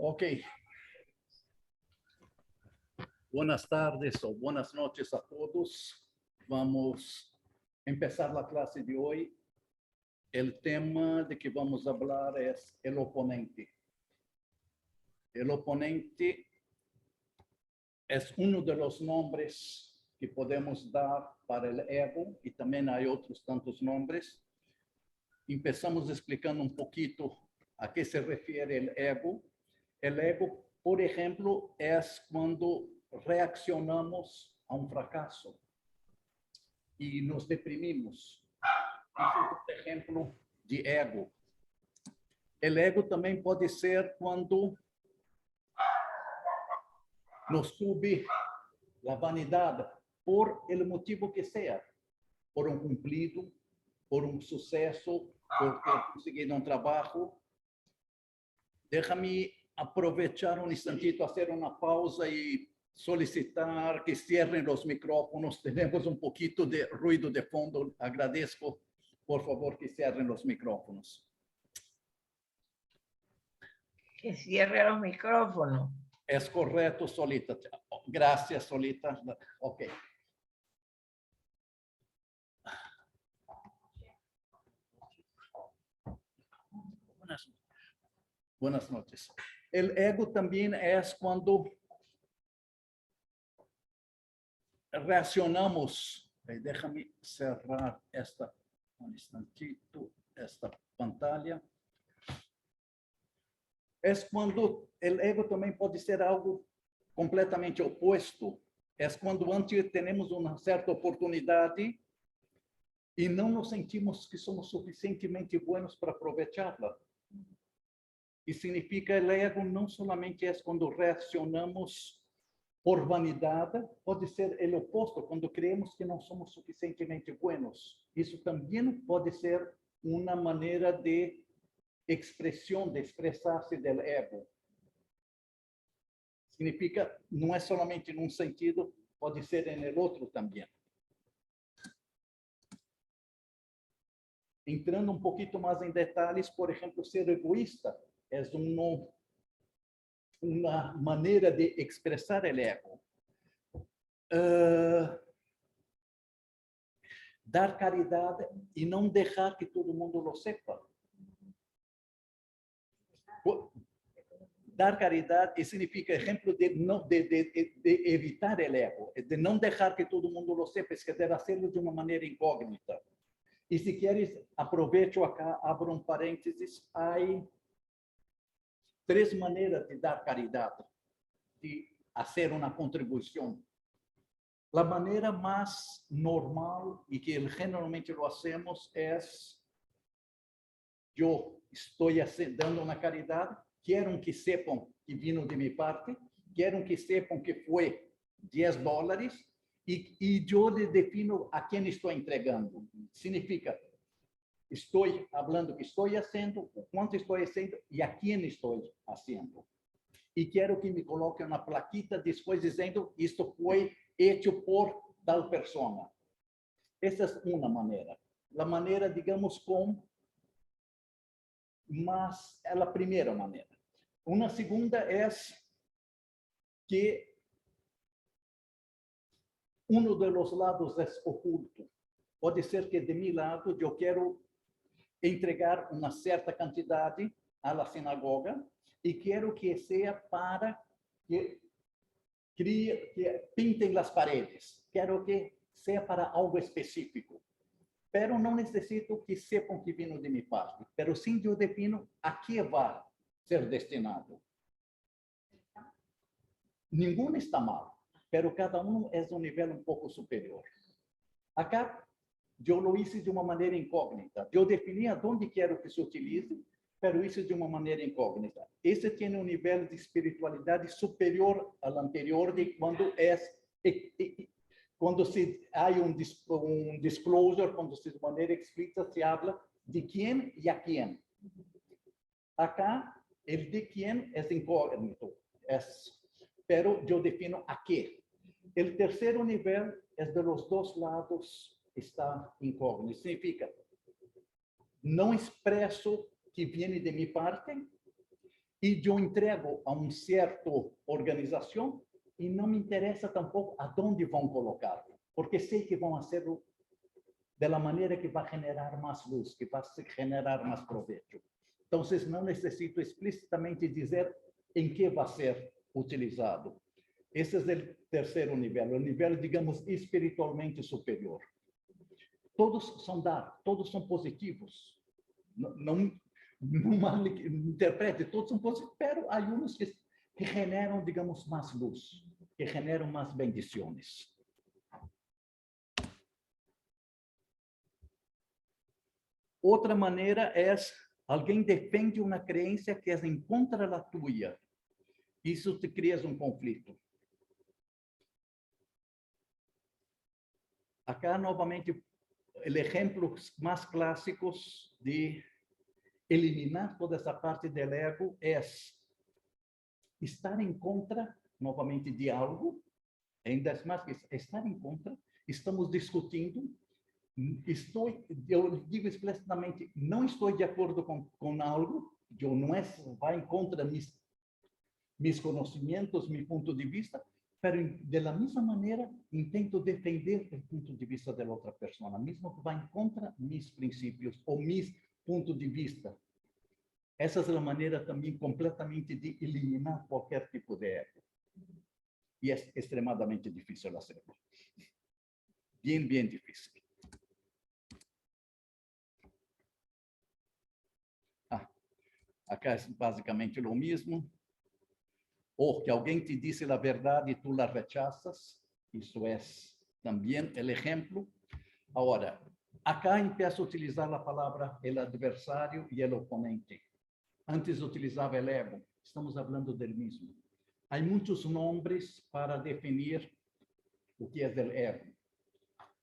Ok. Buenas tardes o buenas noches a todos. Vamos a empezar la clase de hoy. El tema de que vamos a hablar es el oponente. El oponente es uno de los nombres que podemos dar para el ego y también hay otros tantos nombres. Empezamos explicando un poquito a qué se refiere el ego. El ego, por ejemplo, es cuando reaccionamos a un fracaso y nos deprimimos. Ese es un ejemplo de ego. El ego también puede ser cuando nos sube la vanidad por el motivo que sea, por un cumplido, por un suceso, por ter conseguido un trabajo. Déjame aprovechar un instantito, hacer una pausa y solicitar que cierren los micrófonos. Tenemos un poquito de ruido de fondo. Agradezco, por favor, que cierren los micrófonos. Que cierre los micrófonos. Es correcto, Solita. Gracias, Solita. Ok. Buenas noches. El ego también es cuando reaccionamos. Déjame cerrar un instantito, esta pantalla. Es cuando el ego también puede ser algo completamente opuesto. Es cuando antes tenemos una cierta oportunidad y no nos sentimos que somos suficientemente buenos para aprovecharla. Y significa el ego no solamente es cuando reaccionamos por vanidad, puede ser el opuesto, cuando creemos que no somos suficientemente buenos. Eso también puede ser una manera de expresión, de expresarse del ego. Significa, no es solamente en un sentido, puede ser en el otro también. Entrando un poquito más en detalles, por ejemplo, ser egoísta es una manera de expresar el ego. Dar caridad y no dejar que todo el mundo lo sepa. Dar caridad significa ejemplo de evitar el ego, de no dejar que todo el mundo lo sepa, es que debe hacerlo de una manera incógnita. Y si quieres, aprovecho acá, abro un paréntesis, hay 3 maneras de dar caridad, de hacer una contribución. La manera más normal y que generalmente lo hacemos es, yo estoy dando una caridad, quiero que sepan que vino de mi parte, quiero que sepan que fue $10 y yo le defino a quién estoy entregando. Significa, estoy hablando que estoy haciendo, cuánto estoy haciendo y a quién estoy haciendo. Y quiero que me coloque una plaquita después diciendo, esto fue hecho por tal persona. Esa es una manera. La manera, digamos, con más, es la primera manera. Una segunda es que uno de los lados es oculto. Puede ser que de mi lado yo quiero entregar una cierta cantidad a la sinagoga y quiero que sea para que pinten las paredes. Quiero que sea para algo específico. Pero no necesito que sepan que vino de mi parte. Pero sim yo defino a qué va a ser destinado. Ninguno está mal, pero cada uno es un nivel un poco superior. Acá yo lo hice de una manera incógnita. Yo definí a dónde quiero que se utilice, pero hice de una manera incógnita. Ese tiene un nivel de espiritualidad superior al anterior de cuando cuando hay un disclosure, cuando se de manera explícita se habla de quién y a quién. Acá, el de quién es incógnito, pero yo defino a qué. El tercer nivel es de los dos lados está incógnito. Significa, no expreso que viene de mi parte e eu entrego a uma certa organização e não me interessa tampouco aonde vão colocá-lo, porque sei que vão fazê-lo da maneira que vai generar mais luz, que vai generar mais proveito. Então, não necessito explicitamente dizer em que vai ser utilizado. Esse é o terceiro nível, o nível, digamos, espiritualmente superior. Todos são dar, todos são positivos. Não mal interprete, todos são positivos, mas há uns que generam, digamos, mais luz, que generam mais bendições. Outra maneira é, alguém defende uma crença que é em contra da tua. Isso te cria um conflito. Acá, novamente, o exemplo mais clássico de eliminar toda essa parte do ego é estar em contra, novamente, de algo, ainda mais que estar em contra, estamos discutindo, eu digo explicitamente, não estou de acordo com algo, eu não vai em contra mis conhecimentos, meu ponto de vista, mas da mesma maneira intento defender o ponto de vista da outra pessoa, mesmo que vá em contra mis princípios ou mis pontos de vista. Essa é a maneira também completamente de eliminar qualquer tipo de ego. E é extremadamente difícil hacerlo. Bem, bem difícil. Acá é basicamente o mesmo. Ou que alguém te disse a verdade e tu la rechazas. Isso é também o exemplo. Agora, acá empiezo a utilizar a palavra el adversário e el oponente. Antes utilizava el ego. Estamos falando do mesmo. Há muitos nomes para definir o que é o ego.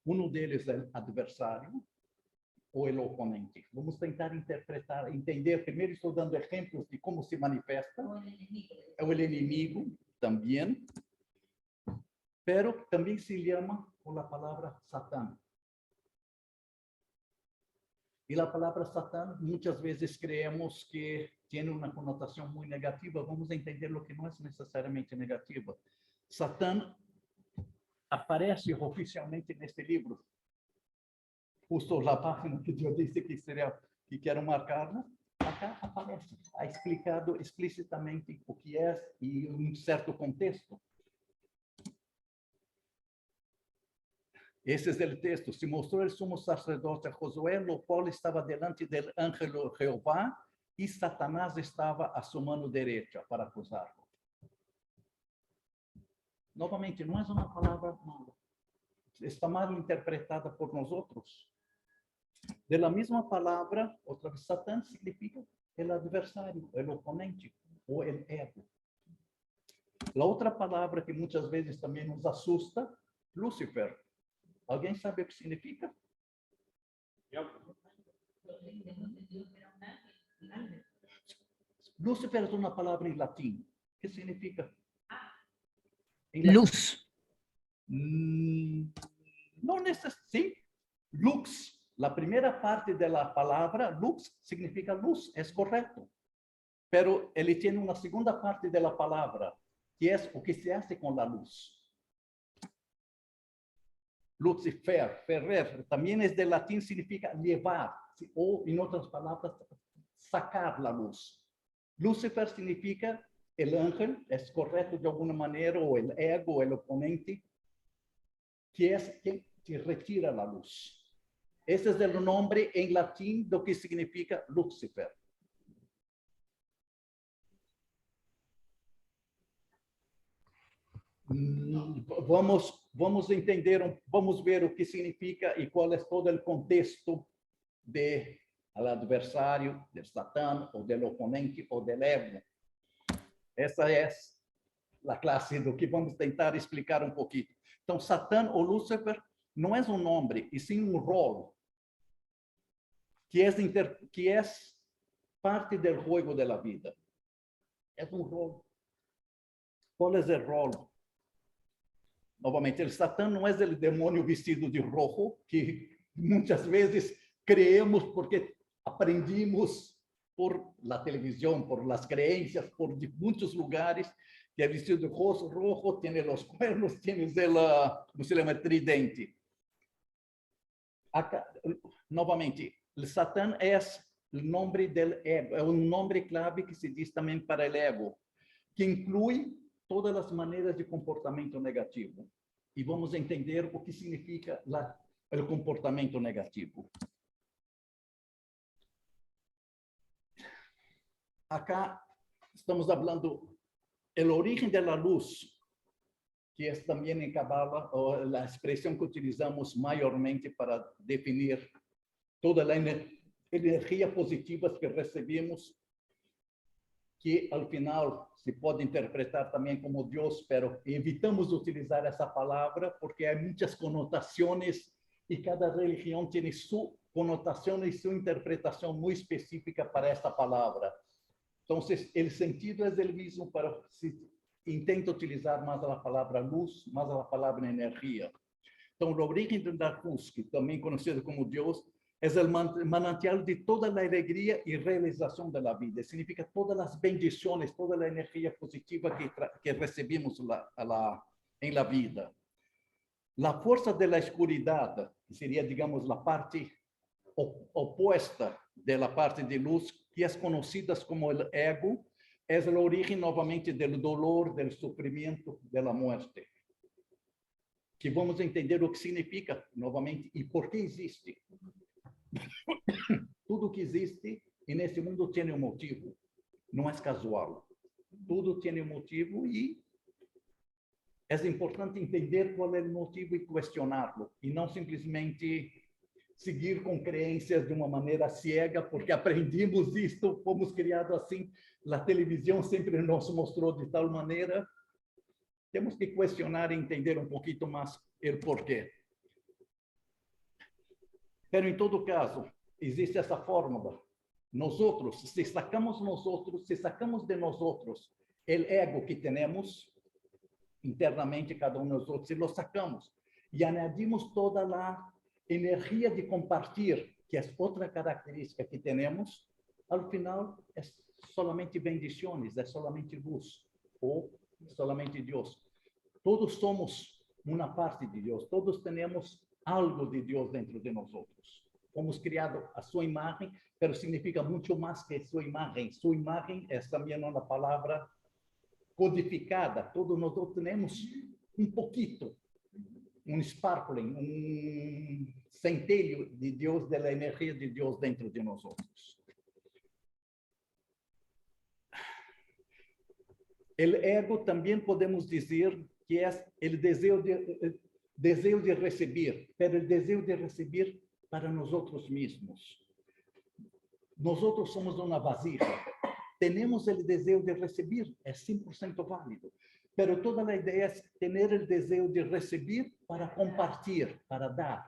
Um deles é o adversário ou o oponente. Vamos tentar interpretar, entender. Primeiro estou dando exemplos de como se manifesta. É o inimigo também. Pero também se chama com a palavra Satã. E a palavra Satã, muitas vezes creemos que tem uma conotação muito negativa. Vamos entender o que não é necessariamente negativa. Satã aparece oficialmente neste livro. Justo na página que eu disse que quero marcar, acá aparece. Há explicado explicitamente o que é e um certo contexto. Esse é o texto. Se mostrou o sumo sacerdote a Josué, o qual estava delante do ángel Jeová, e Satanás estava a sua mão direita para acusá-lo. Novamente, não é uma palavra mala. Está mal interpretada por nós outros. De la mesma palavra, outra vez, Satã significa o adversário, o oponente, ou o ego. A outra palavra que muitas vezes também nos assusta, Lúcifer. Alguém sabe o que significa? Lúcifer é uma palavra em latim. O que significa? Luz. Não necessariamente. Lux. A primeira parte da palavra, lux, significa luz. É correto. Pero ele tem uma segunda parte da palavra, que é o que se hace com a luz. Lucifer, Ferrer, também é de latim, significa levar, ou, em outras palavras, sacar a luz. Lucifer significa o ángel, é correto de alguma maneira, ou o ego, o oponente, que é quem te retira a luz. Esse é o nome em latim do que significa Lucifer. Vamos entender, vamos ver o que significa e qual é todo o contexto do adversário, do Satã, ou do oponente, ou do ego. Essa é a classe do que vamos tentar explicar um pouquinho. Então, Satã ou Lúcifer não é um nome, e sim um rol, que é parte do jogo da vida. É um rol. Qual é o rol? Novamente, o Satã não é o demônio vestido de rojo, que muitas vezes creemos porque aprendimos por la televisión, por las creencias, por muchos lugares, que es vestido de rojo, tiene los cuernos, tiene ¿cómo se llama? Tridente. Acá, novamente, el Satán es el nombre del ego, es un nombre clave que se dice también para el ego, que incluye todas las maneras de comportamiento negativo. Y vamos a entender o que significa el comportamiento negativo. Acá estamos hablando el origen de la luz, que es también en Kabbalah, o la expresión que utilizamos mayormente para definir toda la energía positiva que recibimos, que al final se puede interpretar también como Dios, pero evitamos utilizar esa palabra porque hay muchas connotaciones y cada religión tiene su connotación y su interpretación muy específica para esta palabra. Entonces, el sentido es el mismo, pero si intento utilizar más la palabra luz, más la palabra energía. Entonces, el origen de la luz, que también conocido como Dios, es el manantial de toda la alegría y realización de la vida. Significa todas las bendiciones, toda la energía positiva que recibimos en la vida. La fuerza de la oscuridad, que sería, digamos, la parte opuesta de la parte de luz, que es conocida como el ego, es el origen nuevamente del dolor, del sufrimiento, de la muerte. Que vamos a entender lo que significa nuevamente y por qué existe. Tudo que existe en este mundo tiene un motivo, no es casual. Tudo tiene un motivo y es importante entender cuál es el motivo y cuestionarlo, y no simplemente seguir con creencias de una manera ciega, porque aprendimos esto, fomos criados así, la televisión siempre nos mostró de tal manera. Tenemos que cuestionar y entender un poquito más el porqué. Pero en todo caso, existe esa fórmula. Nosotros, si sacamos de nosotros el ego que tenemos internamente, cada uno de nosotros, si lo sacamos y añadimos toda la energía de compartir, que es otra característica que tenemos, al final es solamente bendiciones, es solamente luz o solamente Dios. Todos somos una parte de Dios, todos tenemos algo de Dios dentro de nosotros. Fomos criados a su imagen, pero significa mucho más que su imagen. Su imagen es también una palabra codificada. Todos nosotros tenemos un poquito, un sparkling, un centello de Dios, de la energía de Dios dentro de nosotros. El ego también podemos decir que es el deseo de recibir, pero el deseo de recibir para nosotros mismos. Nosotros somos una vasija. Tenemos el deseo de recibir, es 100% válido. Pero toda la idea es tener el deseo de recibir para compartir, para dar.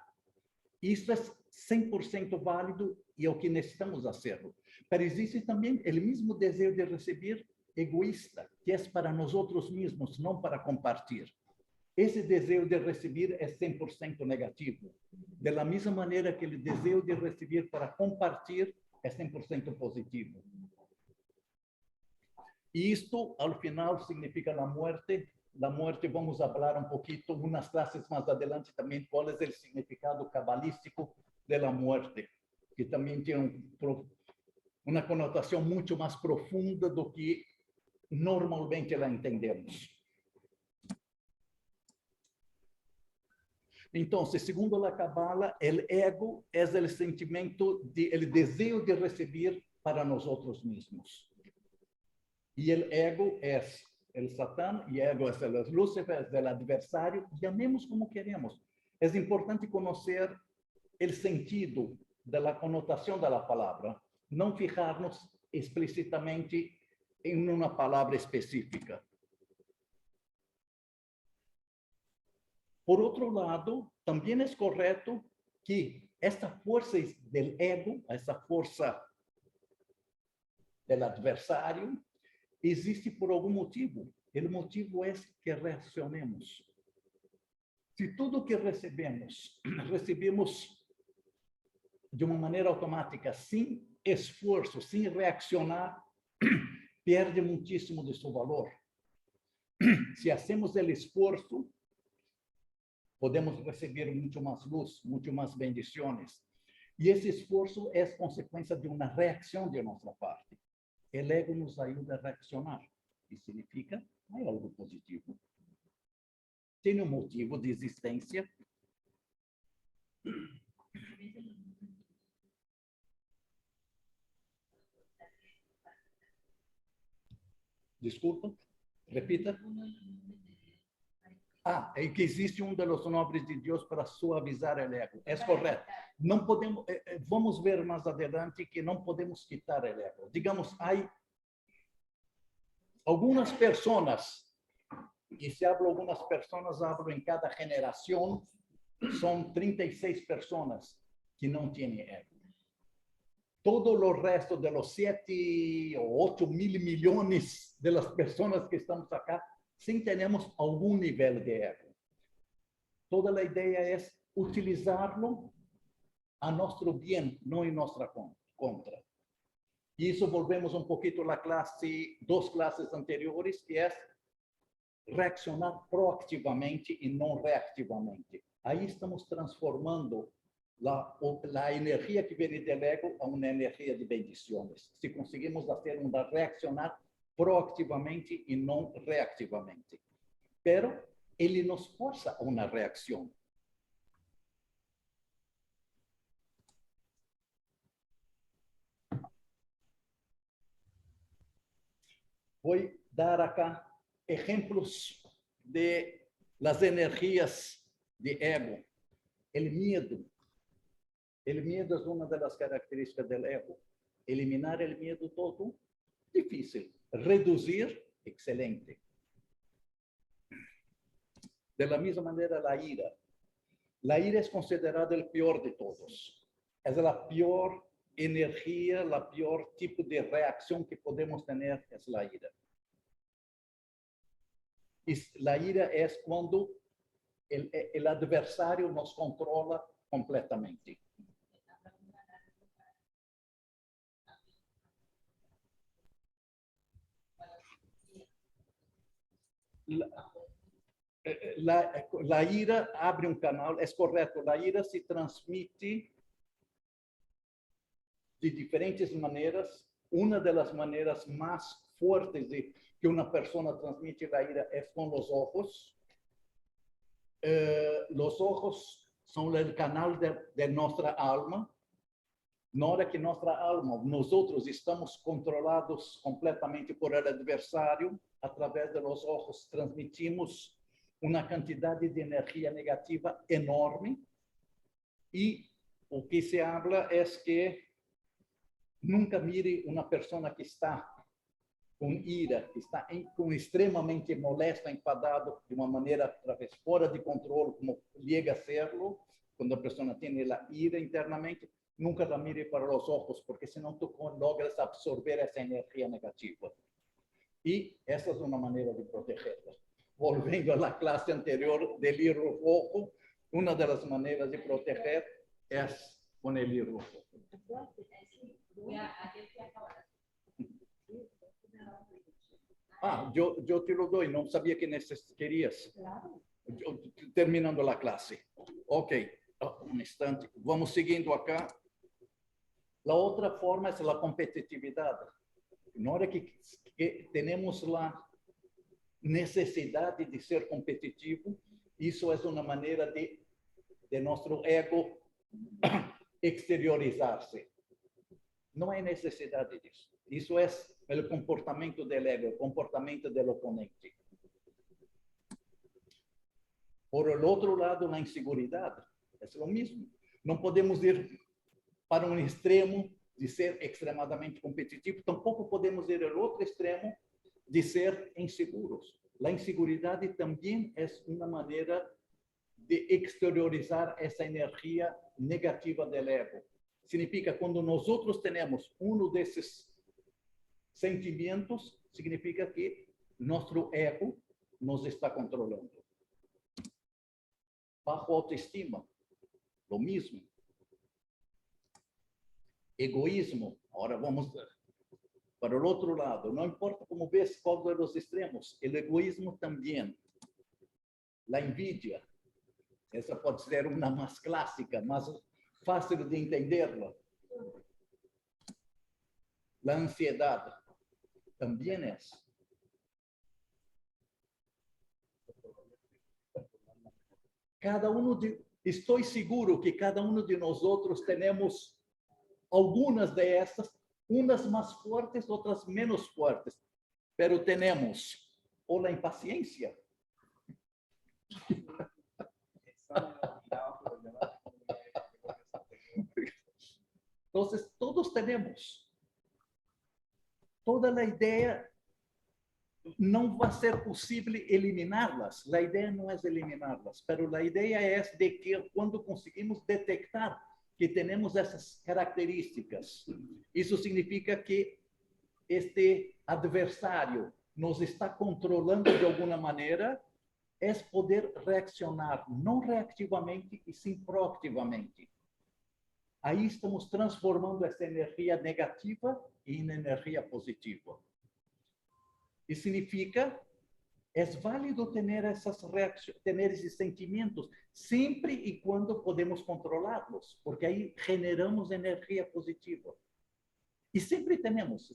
Isso es 100% válido y es lo que necesitamos hacerlo. Pero existe también el mismo deseo de recibir egoísta, que es para nosotros mismos, no para compartir. Ese deseo de recibir es 100% negativo. De la misma manera que el deseo de recibir para compartir es 100% positivo. Y esto al final significa la muerte. La muerte, vamos a hablar un poquito, unas clases más adelante también, cuál es el significado cabalístico de la muerte, que también tiene una connotación mucho más profunda de lo que normalmente la entendemos. Entonces, segundo la Kabbalah, el ego es el sentimiento, el deseo de recibir para nosotros mismos. Y el ego es el Satán, y el ego es el Lúcifer, es el adversario, llamemos como queremos. Es importante conocer el sentido de la connotación de la palabra, no fijarnos explícitamente en una palabra específica. Por otro lado, también es correcto que esta fuerza del ego, esta fuerza del adversario, existe por algún motivo. El motivo es que reaccionemos. Si todo que recebemos de una manera automática, sin esforço sem reaccionar perde muitíssimo de seu valor. Se hacemos o esforço, podemos receber muito mais luz, muito mais bendições. E esse esforço é consequência de uma reação de nossa parte. O ego nos ajuda a reaccionar. E significa, é algo positivo. Tem um motivo de existência. Desculpa, repita. É que existe dos nobres de Deus para suavizar o ego. É correto. Não podemos, vamos ver mais adiante que não podemos quitar o ego. Digamos, há algumas pessoas, e se hablo algumas pessoas, hablo em cada geração, são 36 pessoas que não têm ego. Todo o resto de los 7 ou 8 mil milhões de las pessoas que estamos acá, sim temos algum nível de ego. Toda a ideia é utilizá-lo a nosso bem, não em nossa contra. E isso volvemos um pouquinho à classe, 2 classes anteriores, que é reaccionar proativamente e não reativamente. Aí estamos transformando a energia que vem do ego a uma energia de bendições. Se conseguimos fazer reaccionar proativamente e não reativamente. Pero ele nos força a uma reação. Vou dar acá exemplos de las energias de ego. El miedo. El miedo é uma das características do ego. Eliminar o medo todo, difícil. Reduzir, excelente. De la misma maneira, a ira. A ira é considerada o pior de todos. É a pior energia, o pior tipo de reação que podemos ter é a ira. A ira é quando o adversário nos controla completamente. La ira abre um canal, é correto, a ira se transmite de diferentes maneiras. Uma das maneiras mais fortes que uma pessoa transmite a ira é com os olhos. Os olhos são o canal de nossa alma. Na hora que nossa alma, nós outros estamos controlados completamente por el adversário, através dos olhos transmitimos uma quantidade de energia negativa enorme. E o que se habla é que nunca mire uma pessoa que está com ira, que está extremamente molesta, enfadado, de uma maneira talvez fora de controle, como chega a serlo, quando a pessoa tem a ira internamente, nunca la mire para os olhos, porque senão tu logras absorver essa energia negativa. E essa é uma maneira de protegê-la. Volvendo à classe anterior do livro rojo, uma das maneiras de proteger é com o livro rojo. Eu te lo dou, não sabia que querias. Terminando a classe. Ok, um instante. Vamos seguindo acá. A outra forma é a competitividade. Na hora que temos a necessidade de ser competitivo, isso é uma maneira de nosso ego exteriorizar-se. Não é necessidade disso. Isso é o comportamento do ego, o comportamento do oponente. Por outro lado, a inseguridade é o mesmo. Não podemos ir para um extremo de ser extremadamente competitivo, tampouco podemos ir ao outro extremo de ser inseguros. A inseguridade também é uma maneira de exteriorizar essa energia negativa do ego. Significa, quando nós outros temos desses sentimentos, significa que nosso ego nos está controlando. Bajo autoestima, lo mesmo. egoísmo. Ahora vamos para el otro lado. No importa cómo ves cuál de los extremos, el egoísmo también. La envidia, esa puede ser una más clásica, más fácil de entenderla. La ansiedad también es. Estoy seguro que cada uno de nosotros tenemos algunas de estas, unas más fuertes, otras menos fuertes, pero tenemos o la impaciencia. Entonces, todos tenemos. Toda la idea no va a ser posible eliminarlas. La idea no es eliminarlas, pero la idea es de que cuando conseguimos detectar que tenemos esas características, eso significa que este adversario nos está controlando de alguna manera, es poder reaccionar, no reactivamente, y sim proativamente. Aí estamos transformando essa energia negativa em energia positiva. E significa, é válido ter essas reacções, ter esses sentimentos, sempre e quando podemos controlá-los, porque aí generamos energia positiva. E sempre temos,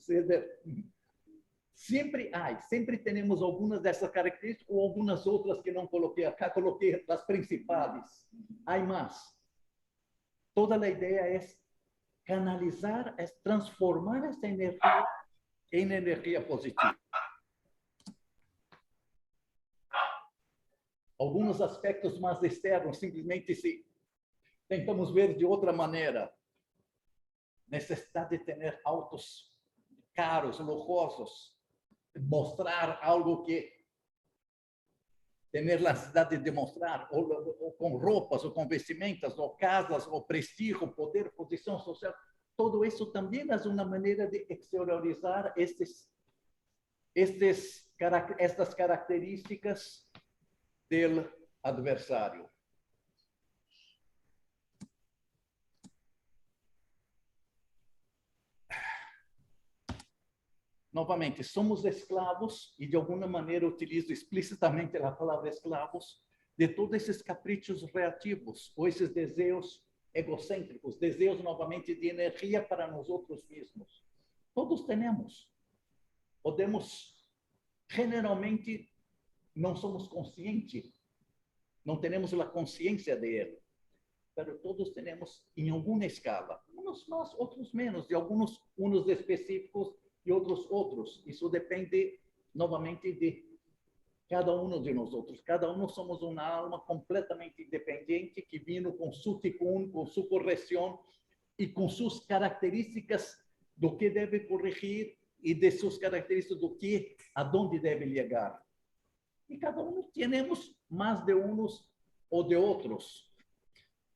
sempre temos algumas dessas características ou algumas outras que não coloquei acá, coloquei as principais. Há mais. Toda a ideia é canalizar, é transformar essa energia em energia positiva. Alguns aspectos mais externos, simplesmente se tentamos ver de outra maneira. Necessidade de ter autos caros, lujosos, mostrar algo que ter necessidade de mostrar, ou com roupas, ou com vestimentas, ou casas, ou prestígio, poder, posição social. Todo isso também é uma maneira de exteriorizar estas características do adversário. Novamente, somos escravos, e de alguma maneira utilizo explicitamente a palavra escravos, de todos esses caprichos reativos, ou esses desejos egocêntricos, desejos novamente de energia para nós outros mesmos. Todos temos. Podemos, generalmente, não somos conscientes, não temos a consciência dele, mas todos temos em alguma escala, uns mais, outros menos, de alguns uns específicos e outros. Isso depende, novamente, de cada um de nós outros. Cada um somos uma alma completamente independente que vino com seu ticum, com sua correção e com suas características do que deve corrigir e de suas características do que, aonde deve chegar. E cada um temos mais de uns ou de outros,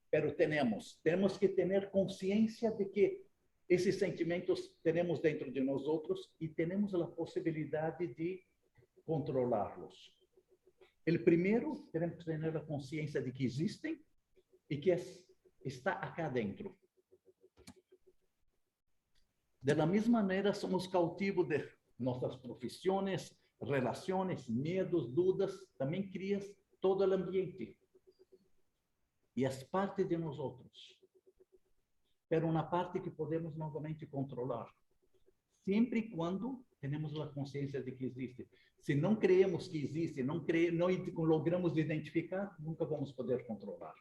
pero temos que ter consciência de que esses sentimentos temos dentro de nós outros e temos a possibilidade de controlá-los. O primeiro, temos que ter a consciência de que existem e que está acá dentro. Da mesma maneira, somos cautivos de nossas profissões, relações, medos, dúvidas, também crias todo o ambiente. E é parte de nós outros. Pero uma parte que podemos novamente controlar. Sempre e quando temos a consciência de que existe. Se não creemos que existe, não logramos identificar, nunca vamos poder controlar.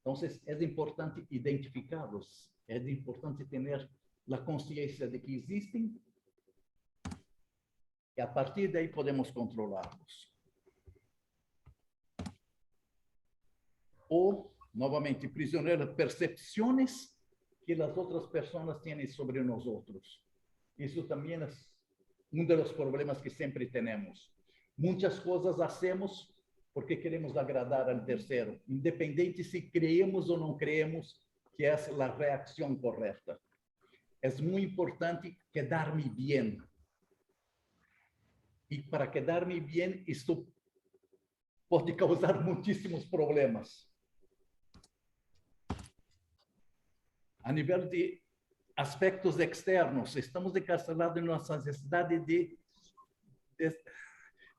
Então, é importante identificá-los. É importante ter a consciência de que existem e a partir daí podemos controlá-los. Ou, novamente, prisioneiro de percepções que as outras pessoas têm sobre nós outros. Isso também é dos problemas que sempre temos. Muitas coisas hacemos porque queremos agradar ao terceiro, independente se creemos ou não creemos que é a reação correta. É muito importante quedar-me bem. E para quedar-me bem, isso pode causar muitíssimos problemas. A nível de aspectos externos. Estamos encarcelados em nossa necessidade de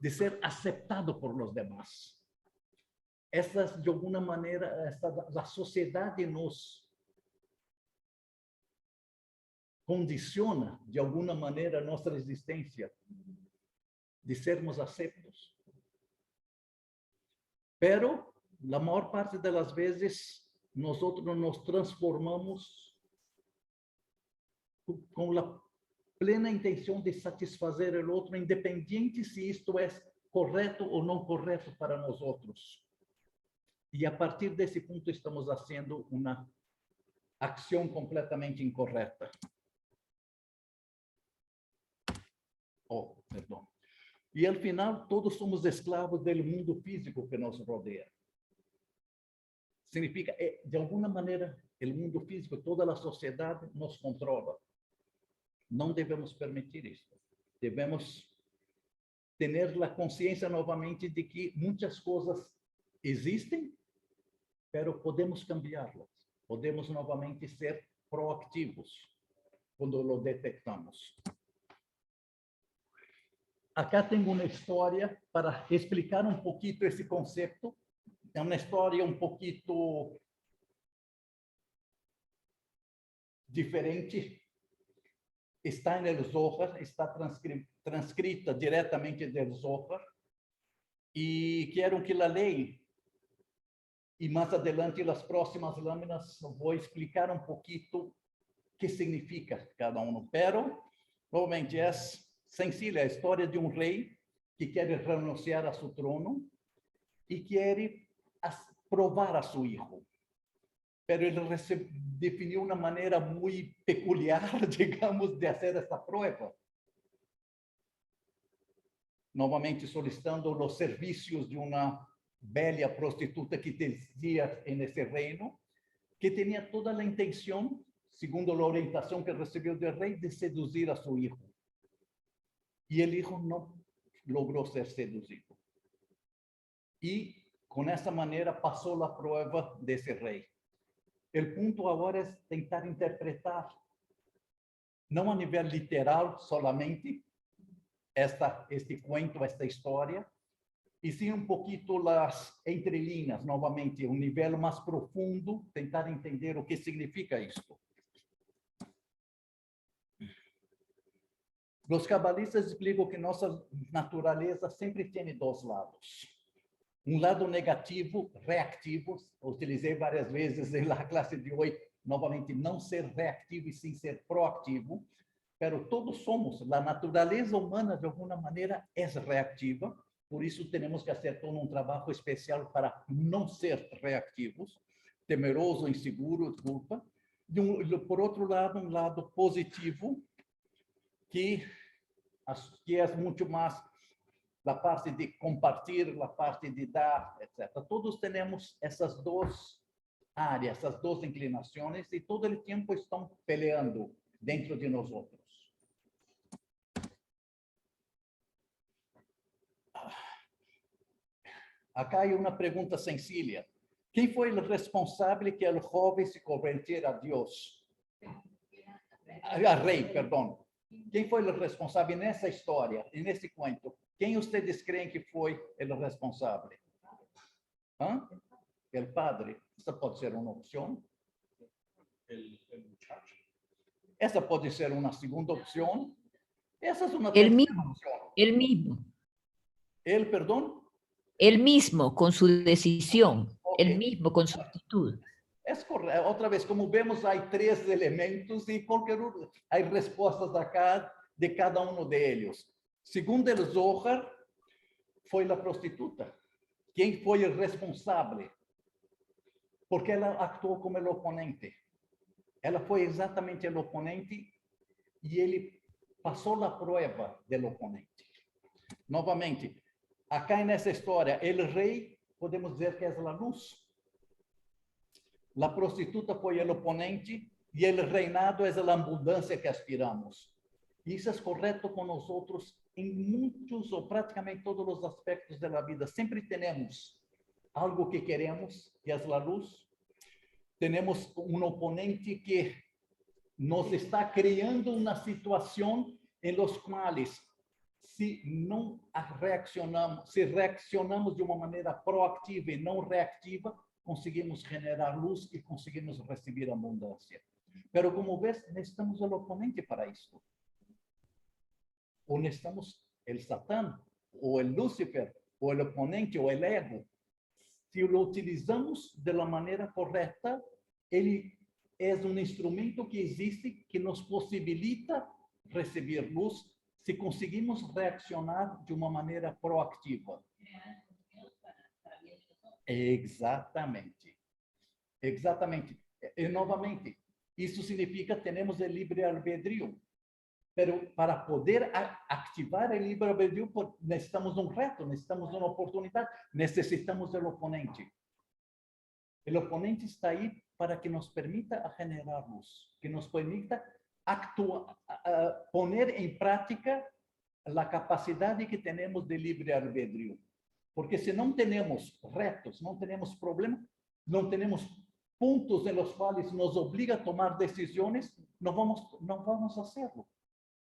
ser aceptado por los demás. Essas, de alguma maneira, a sociedade nos condiciona, de alguma maneira, a nossa existência, de sermos aceitos. Pero, a maior parte das vezes, nós nos transformamos com a plena intenção de satisfazer o outro, independente se isto é correto ou não correto para nós outros. E a partir desse ponto estamos fazendo uma ação completamente incorreta. Oh, perdão. E ao final todos somos escravos do mundo físico que nos rodeia. Significa, de alguma maneira, o mundo físico, toda a sociedade nos controla. Não devemos permitir isso. Devemos ter a consciência novamente de que muitas coisas existem, pero podemos cambiá-las. Podemos novamente ser proativos quando lo detectamos. Acá tenho uma história para explicar um pouquinho esse conceito. É uma história um pouquinho diferente. Está no Zohar, está transcrita diretamente do Zohar. E quero que a leia. E mais adelante, nas próximas lâminas, vou explicar um pouquinho o que significa cada um. Pero, novamente, é sencilla, a história de um rei que quer renunciar a seu trono e quer provar a seu filho. Pero ele definiu uma maneira muito peculiar, digamos, de fazer essa prova. Novamente, solicitando os serviços de uma bela prostituta que existia nesse reino, que tinha toda a intenção, segundo a orientação que recebeu do rei, de seduzir a seu filho. E o filho não logrou ser seduzido. E, com essa maneira, passou a prova desse rei. O ponto agora é tentar interpretar, não a nível literal solamente, este cuento, esta história, e sim um pouquinho as entrelinhas, novamente, um nível mais profundo, tentar entender o que significa isto. Os cabalistas explicam que nossa natureza sempre tem dois lados. Um lado negativo, reativo, utilizei várias vezes na classe de hoje, novamente, não ser reativo e sim ser proativo, pero todos somos, a natureza humana, de alguma maneira, é reativa, por isso temos que fazer todo um trabalho especial para não ser reativos, temeroso, inseguro, culpa. Por outro lado, um lado positivo, que é muito mais da parte de compartilhar, a parte de dar, etc. Todos temos essas duas áreas, essas duas inclinações, e todo o tempo estão peleando dentro de nós outros. Acá há uma pergunta sencilla. Quem foi o responsável que o jovem se convertera a Deus? A rei, perdão. Quem foi o responsável nessa história, nesse conto? Quem vocês creem que foi o responsável? O padre. Essa pode ser uma opção. Essa pode ser uma segunda opção. Essa é uma terceira opção. Él mismo. Ele, perdão? Él mismo, con su decisión. Okay. Él mismo, con su actitud. É correto. Outra vez, como vemos, há 3 elementos e há respostas acá de cada um deles. Segundo o Zohar, foi a prostituta. Quem foi o responsável? Porque ela actuou como o oponente. Ela foi exatamente o oponente e ele passou a prova do oponente. Novamente, acá nessa história, o rei, podemos dizer que é a luz. A prostituta foi o oponente e o reinado é a abundância que aspiramos. Isso é correto com nós outros em muitos ou praticamente todos os aspectos da vida. Sempre temos algo que queremos, que é a luz. Temos um oponente que nos está criando uma situação em los quais, se não reaccionamos, se reaccionamos de uma maneira proativa e não reativa, conseguimos generar luz e conseguimos receber abundância. Pero como ves, necesitamos o oponente para isso. Ou necessitamos o Satã, ou o Lúcifer, ou o oponente, ou o ego. Se o utilizamos de la maneira correta, ele é um instrumento que existe, que nos possibilita receber luz, se conseguimos reaccionar de uma maneira proativa. Exatamente. Exatamente. E, novamente, isso significa que temos o livre-arbítrio. Mas para poder ativar o livre-arbítrio, necessitamos um reto, necessitamos uma oportunidade, necessitamos do oponente. O oponente está aí para que nos permita generar luz, que nos permita poner em prática a capacidade que temos de livre-arbítrio. Porque se não temos retos, não temos problemas, não temos pontos em los quais nos obriga a tomar decisões, não vamos fazê-lo.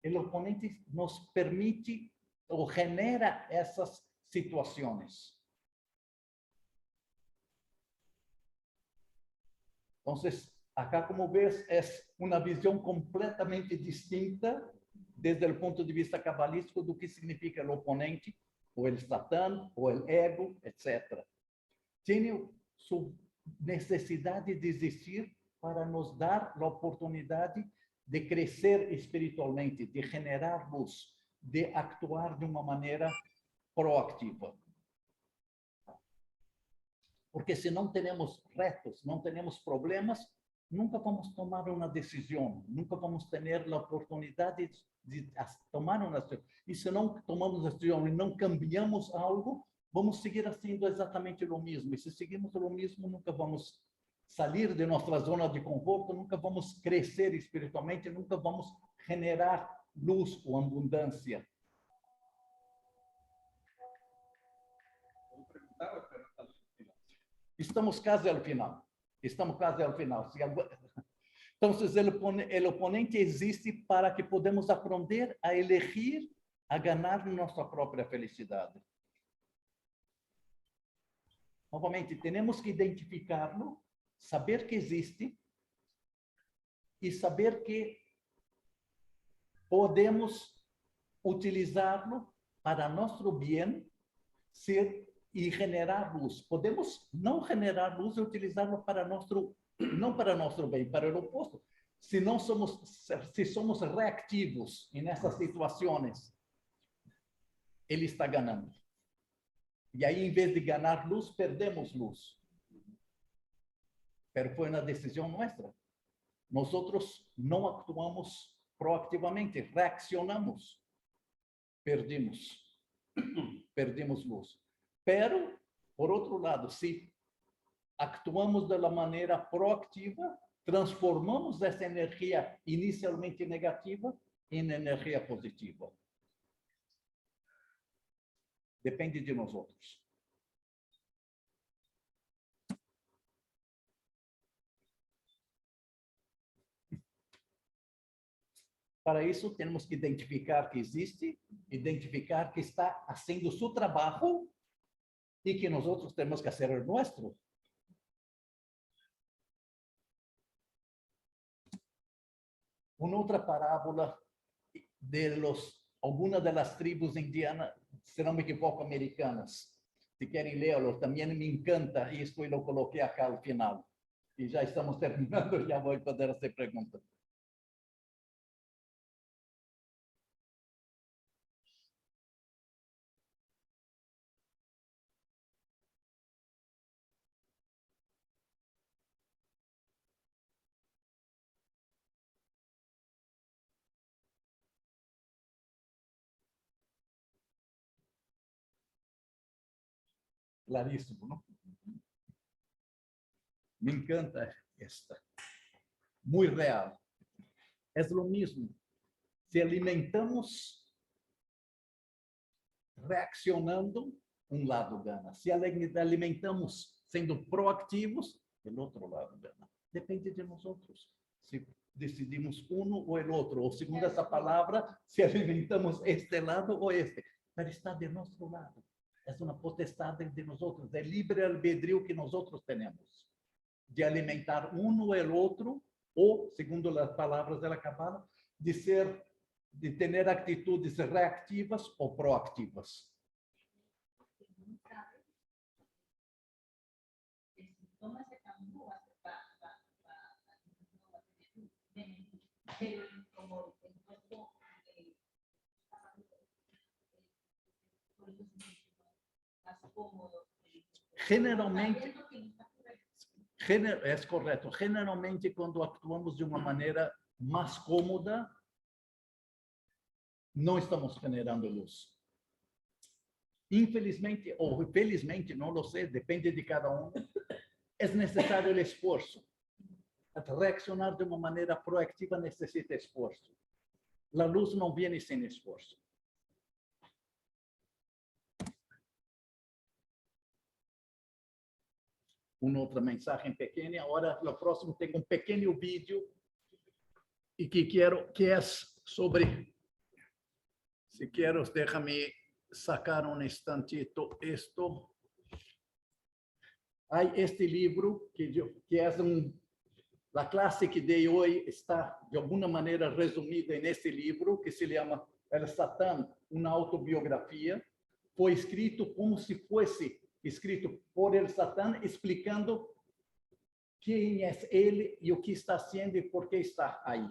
O oponente nos permite ou genera essas situações. Então, acá, como ves, é uma visão completamente distinta, desde o ponto de vista cabalístico, do que significa o oponente, ou o Satã, ou o ego, etc. Tem sua necessidade de existir para nos dar a oportunidade de crescer espiritualmente, de generar luz, de actuar de uma maneira proativa. Porque se não temos retos, não temos problemas, nunca vamos tomar uma decisão, nunca vamos ter a oportunidade de tomar uma decisão. E se não tomamos a decisão e não cambiamos algo, vamos seguir fazendo exatamente o mesmo. E se seguimos o mesmo, nunca vamos sair de nossa zona de conforto, nunca vamos crescer espiritualmente, nunca vamos generar luz ou abundância. Estamos quase ao final. Estamos quase ao final. Então, o oponente existe para que podemos aprender a elegir, a ganhar nossa própria felicidade. Novamente, temos que identificá-lo, saber que existe e saber que podemos utilizá-lo para nosso bem e generar luz. Podemos não generar luz e utilizá-lo para não para nosso bem, para o oposto. Se somos reativos nessas situações, ele está ganhando. E aí, em vez de ganhar luz, perdemos luz. Mas foi uma decisão nossa. Nós não actuamos proativamente, reaccionamos. Perdemos luz. Pero, por outro lado, se actuamos de maneira proativa, transformamos essa energia inicialmente negativa em energia positiva. Depende de nós outros. Para isso, temos que identificar que existe, identificar que está fazendo seu trabalho e que nós outros temos que fazer o nosso. Uma outra parábola de algumas das tribos indianas, se não me equivoco, americanas. Se querem lê-lo, também me encanta isso e eu coloquei acá ao final. E já estamos terminando, já vou poder fazer perguntas. Claríssimo, não? Me encanta esta. Muito real. É o mesmo. Se alimentamos reaccionando, um lado ganha. Se alimentamos sendo proativos, o outro lado ganha. Depende de nós outros. Se decidimos uno o el otro, o segundo esa palabra, si alimentamos este lado o este, pero está de nuestro lado. Es una potestad de nosotros, de libre albedrío que nosotros tenemos, de alimentar uno o el otro, o, segundo las palabras de la Cábala, de tener actitudes reactivas o proactivas. Generalmente, es correcto, generalmente cuando actuamos de una manera más cómoda, no estamos generando luz. Infelizmente o felizmente, no lo sé, depende de cada uno, es necesario el esfuerzo. Reaccionar de una manera proactiva necesita esfuerzo. La luz no viene sin esfuerzo. Una otra mensaje pequeña. Ahora, lo próximo, tengo un pequeño vídeo y que es sobre, si quieres, déjame sacar un instantito esto. Hay este libro que es la clase que de hoy está de alguna manera resumida en este libro que se llama El Satán, una autobiografía. Fue escrito como si fuese escrito por el Satán, explicando quién es él y lo que está haciendo y por qué está ahí.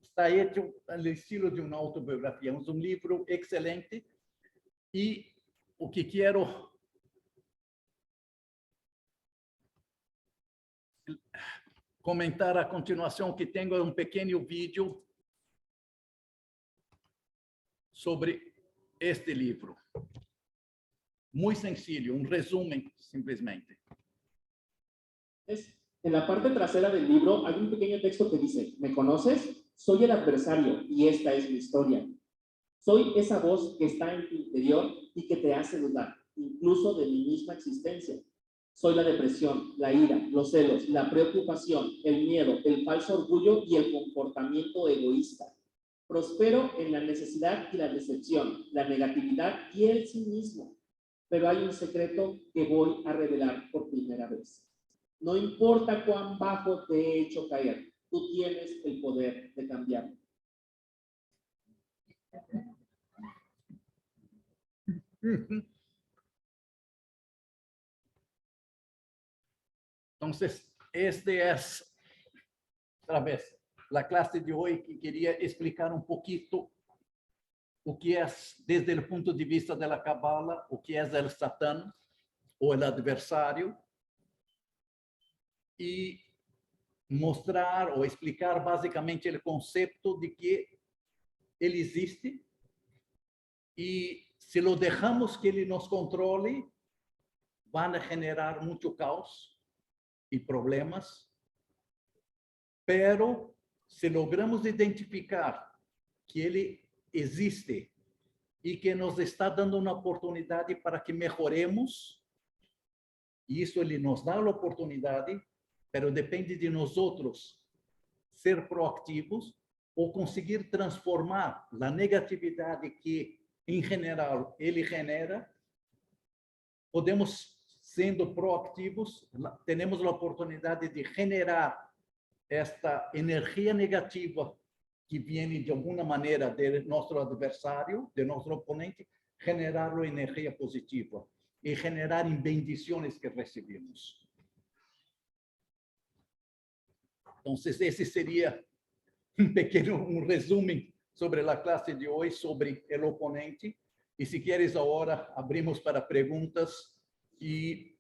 Está hecho al estilo de una autobiografía. Es un libro excelente y lo que quiero comentar a continuación, que tengo un pequeño vídeo sobre este libro. Muy sencillo, un resumen simplemente. En la parte trasera del libro hay un pequeño texto que dice: ¿me conoces? Soy el adversario y esta es mi historia. Soy esa voz que está en tu interior y que te hace dudar, incluso de mi misma existencia. Soy la depresión, la ira, los celos, la preocupación, el miedo, el falso orgullo y el comportamiento egoísta. Prospero en la necesidad y la decepción, la negatividad y el cinismo. Pero hay un secreto que voy a revelar por primera vez. No importa cuán bajo te he hecho caer, tú tienes el poder de cambiarlo. Entonces, este es, otra vez, la clase de hoy, que quería explicar un poquito o que es, desde el punto de vista de la Cábala, o que es el Satán o el adversario, y mostrar o explicar básicamente el concepto de que él existe y si lo dejamos que él nos controle, van a generar mucho caos y problemas, pero si logramos identificar que ele existe e que nos está dando uma oportunidade para que mejoremos, e isso ele nos dá a oportunidade, pero depende de nós outros ser proativos ou conseguir transformar a negatividade que, em geral, ele genera. Podemos, sendo proativos, temos a oportunidade de generar esta energia negativa que viene de alguna manera de nuestro adversario, de nuestro oponente, generarlo energía positiva y generar bendiciones que recibimos. Entonces, ese sería un resumen sobre la clase de hoy, sobre el oponente. Y si quieres ahora, abrimos para preguntas y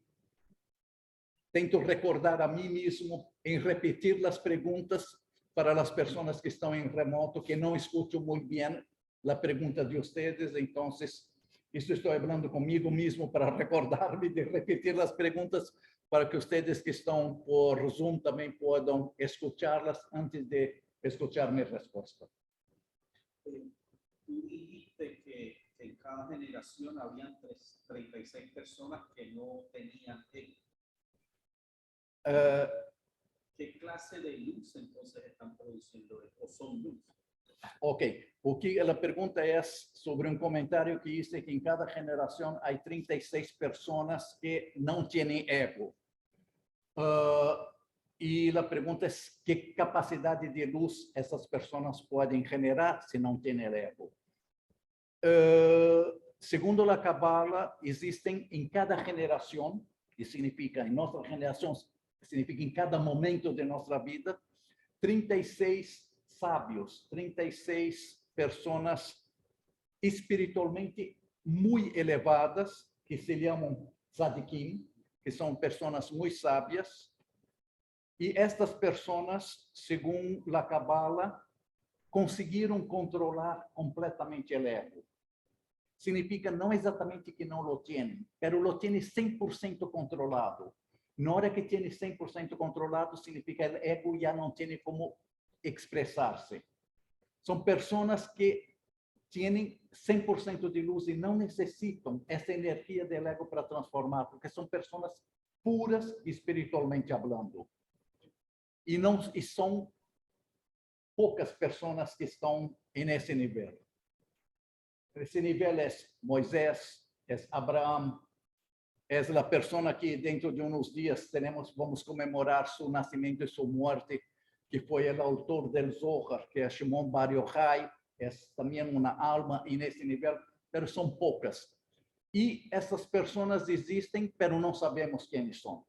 tento recordar a mí mismo en repetir las preguntas para las personas que están en remoto, que no escucho muy bien la pregunta de ustedes. Entonces, esto estoy hablando conmigo mismo para recordarme de repetir las preguntas para que ustedes que están por Zoom también puedan escucharlas antes de escuchar mi respuesta. Tú dijiste que en cada generación habían 36 personas que no tenían él. ¿qué clase de luz entonces están produciendo o son luz? Ok, o que a pergunta é sobre um comentário que diz que em cada geração há 36 pessoas que não têm ego. E a pergunta é que capacidade de luz essas pessoas podem generar se não têm ego. Segundo a Kabbalah, existem em cada geração, que significa em nossa geração, significa em cada momento de nossa vida, 36 sábios, 36 pessoas espiritualmente muito elevadas, que se chamam tzadikim, que são pessoas muito sábias. E estas pessoas, segundo a Kabbalah, conseguiram controlar completamente o ego. Significa não exatamente que não lo têm, mas lo têm 100% controlado. Na hora que tem 100% controlado, significa que o ego já não tem como expressar-se. São pessoas que têm 100% de luz e não necessitam essa energia do ego para transformar, porque são pessoas puras espiritualmente falando. E são poucas pessoas que estão nesse nível. Esse nível é Moisés, é Abraão, é a pessoa que dentro de uns dias vamos comemorar seu nascimento e sua morte, que foi o autor do Zohar, que é Shimon Bar Yochai, é também uma alma e nesse nível, mas são poucas. E essas pessoas existem, mas não sabemos quem são.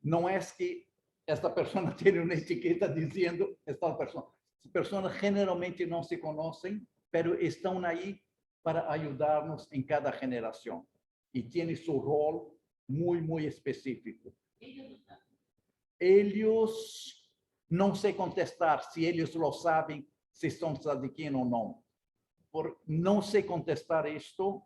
Não é que esta pessoa tem uma etiqueta dizendo esta pessoa. As pessoas generalmente não se conhecem, mas estão aí para ajudar-nos em cada geração. E tem seu rol muito específico. Eles não sei contestar se eles lo sabem, se são tzadikim ou não. Não sei contestar isto.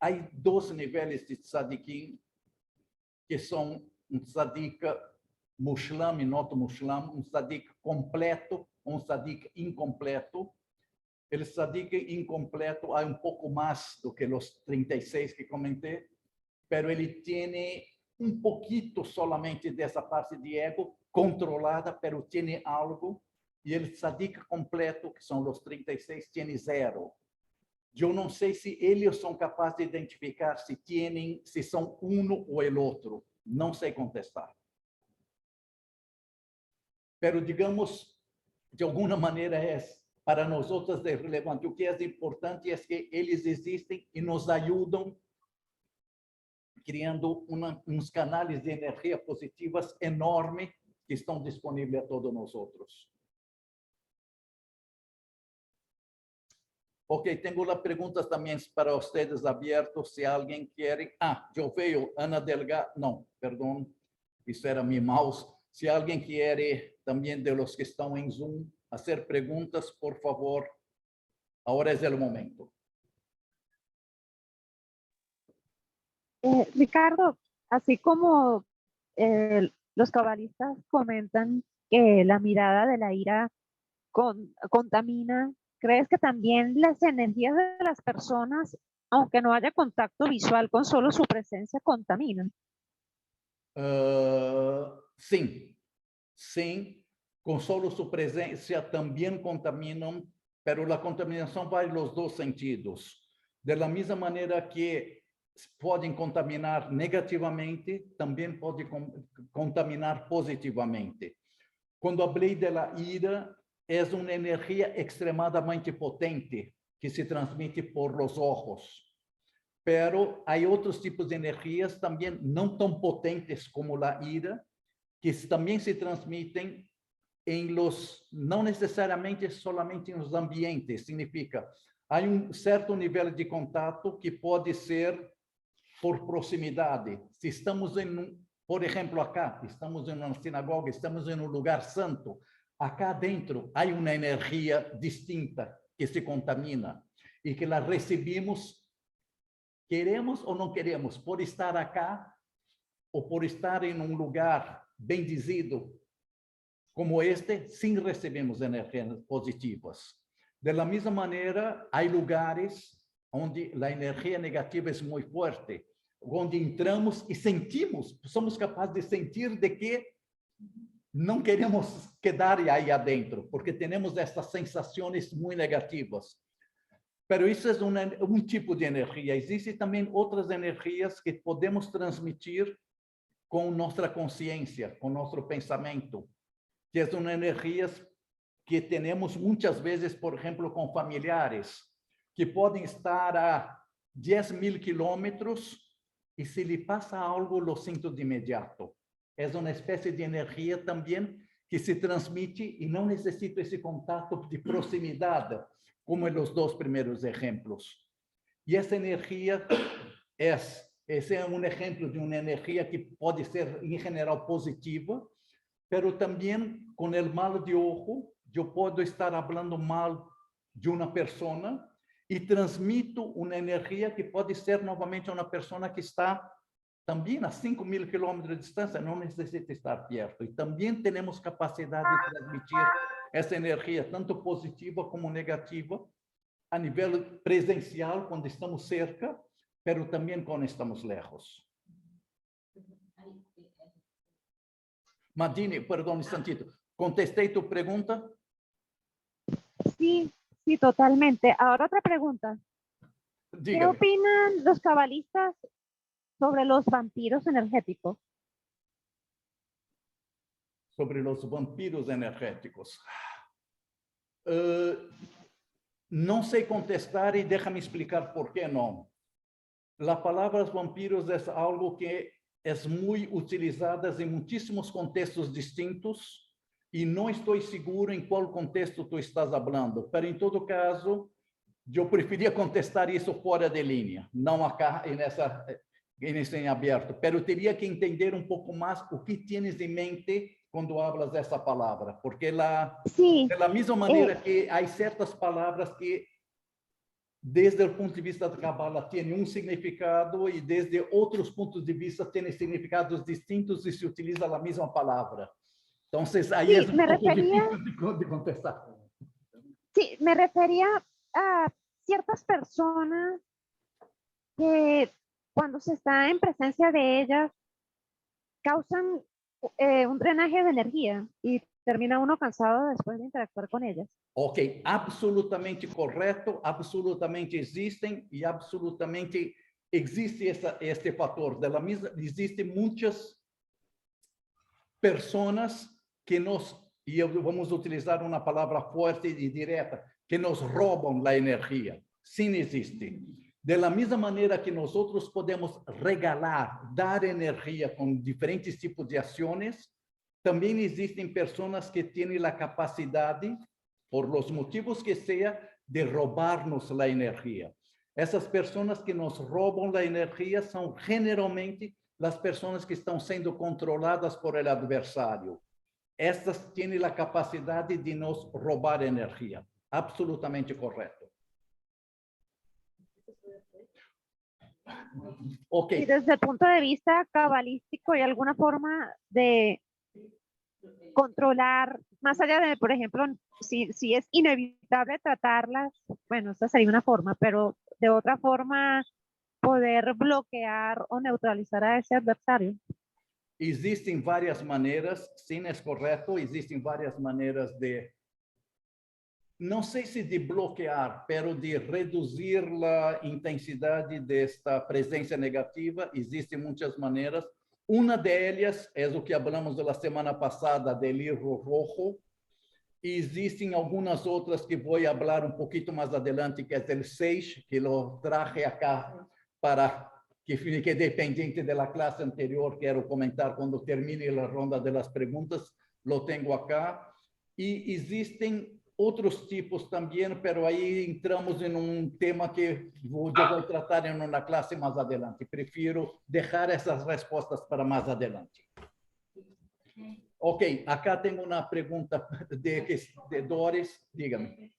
Há dois níveis de tzadikim, que são um tzadik mushlam e não mushlam, um tzadik completo, um tzadik incompleto. O tzadik incompleto há pouco mais do que os 36 que comentei, mas ele tem pouquito solamente dessa parte de ego controlada, mas tem algo, e o tzadik completo, que são os 36, tem zero. Eu não sei se eles são capazes de identificar se são um ou o outro. Não sei contestar. Pero, digamos, de alguma maneira para nós outros é relevante. O que é importante é que eles existem e nos ajudam criando uns canais de energia positivas enormes que estão disponíveis a todos nós outros. Ok, tenho lá perguntas também para vocês abertas, se alguém quer. Eu vejo Ana Delgado. Não, perdão, isso era meu mouse. Se alguém quer também de los que estão em Zoom fazer perguntas, por favor, agora é o momento. Ricardo, así como los cabalistas comentan que la mirada de la ira contamina, ¿crees que también las energías de las personas, aunque no haya contacto visual, con solo su presencia contaminan? Sim, sim, com solo sua presença também contaminam, pero a contaminação vai nos dois sentidos. Da mesma maneira que podem contaminar negativamente, também pode contaminar positivamente. Quando falei da ira, é uma energia extremadamente potente que se transmite por los ojos. Pero há outros tipos de energias também não tão potentes como a ira, que também se transmitem não necessariamente solamente nos ambientes. Significa, há certo nível de contato que pode ser por proximidade. Se estamos por exemplo, acá, estamos em uma sinagoga, estamos em um lugar santo, acá dentro há uma energia distinta que se contamina e que la recebemos, queremos ou não queremos, por estar acá ou por estar em um lugar bendizido como este, sim recebemos energias positivas. De la misma manera, hay lugares onde a energia negativa é muito forte, onde entramos e sentimos, somos capazes de sentir de que não queremos quedar aí adentro, porque temos essas sensações muito negativas. Pero isso é um tipo de energia. Existem também outras energias que podemos transmitir com nossa consciência, com nosso pensamento, que são energias que temos muitas vezes, por exemplo, com familiares, que podem estar a 10.000 quilômetros e se lhe passa algo, lo sinto de imediato. É uma espécie de energia também que se transmite e não necessita esse contato de proximidade, como nos dois primeiros exemplos. E essa energia esse é um exemplo de uma energia que pode ser, em geral, positiva, pero também, com o mal de ojo, eu posso estar falando mal de uma pessoa e transmito uma energia que pode ser, novamente, uma pessoa que está também a 5.000 quilômetros de distância, não necessita estar perto. E também temos capacidade de transmitir essa energia, tanto positiva como negativa, a nível presencial, quando estamos cerca, pero também quando estamos lejos. Madine, perdão, Santito, contestei tu pergunta? Sí, sí, totalmente. Ahora otra pregunta. ¿Qué Dígame. opinan los cabalistas sobre los vampiros energéticos? Sobre os vampiros energéticos. Não sei contestar e deixa-me explicar por que não. A palavra vampiros é algo que é muito utilizada em muitíssimos contextos distintos e não estou seguro em qual contexto tu estás falando. Mas, em todo caso, eu preferia contestar isso fora de linha, não acá nesse em aberto. Mas eu teria que entender um pouco mais o que tienes em mente quando hablas essa palavra, porque Sí, da mesma maneira que há certas palavras que desde o ponto de vista da Cabala, tem um significado e desde outros pontos de vista tem significados distintos e se utiliza a mesma palavra. Então, aí é me refería, difícil de contestar. sí, me refería a ciertas personas que cuando se está en presencia de ellas causan un drenaje de energía y termina uno cansado después de interactuar con ellas. Ok, absolutamente correto, absolutamente existem e absolutamente existe este fator. Existem muitas pessoas que e vamos utilizar uma palavra forte e direta, que nos roubam a energia. Sim, existe. Da mesma maneira que nós podemos regalar, dar energia com diferentes tipos de ações, também existem pessoas que têm a capacidade, por los motivos que seja, de roubar-nos a energia. Essas pessoas que nos roubam a energia são generalmente as pessoas que estão sendo controladas por el adversário. Essas têm a capacidade de nos roubar energia. Absolutamente correto. Ok. Y desde el punto de vista cabalístico, ¿hay alguna forma de controlar, más allá de, por ejemplo, si es inevitable tratarlas, bueno, esta sería una forma, pero de otra forma poder bloquear o neutralizar a ese adversario? Existem várias maneiras, sim, é correto, existem várias maneiras de, não sei se de bloquear, pero de reduzir a intensidade desta presença negativa. Existem muitas maneiras. Uma delas é o que falamos da semana passada, del hilo rojo. E existem algumas outras que vou falar um pouquinho mais adiante, que é o 6, que lo traje acá para que fique dependente da classe anterior. Quero comentar quando termine a ronda das perguntas, lo tenho acá. E existem outros tipos também, pero aí entramos em tema que eu vou tratar em uma classe mais adiante. Prefiro deixar essas respostas para mais adiante. Ok, acá tenho uma pergunta de Doris, dígame.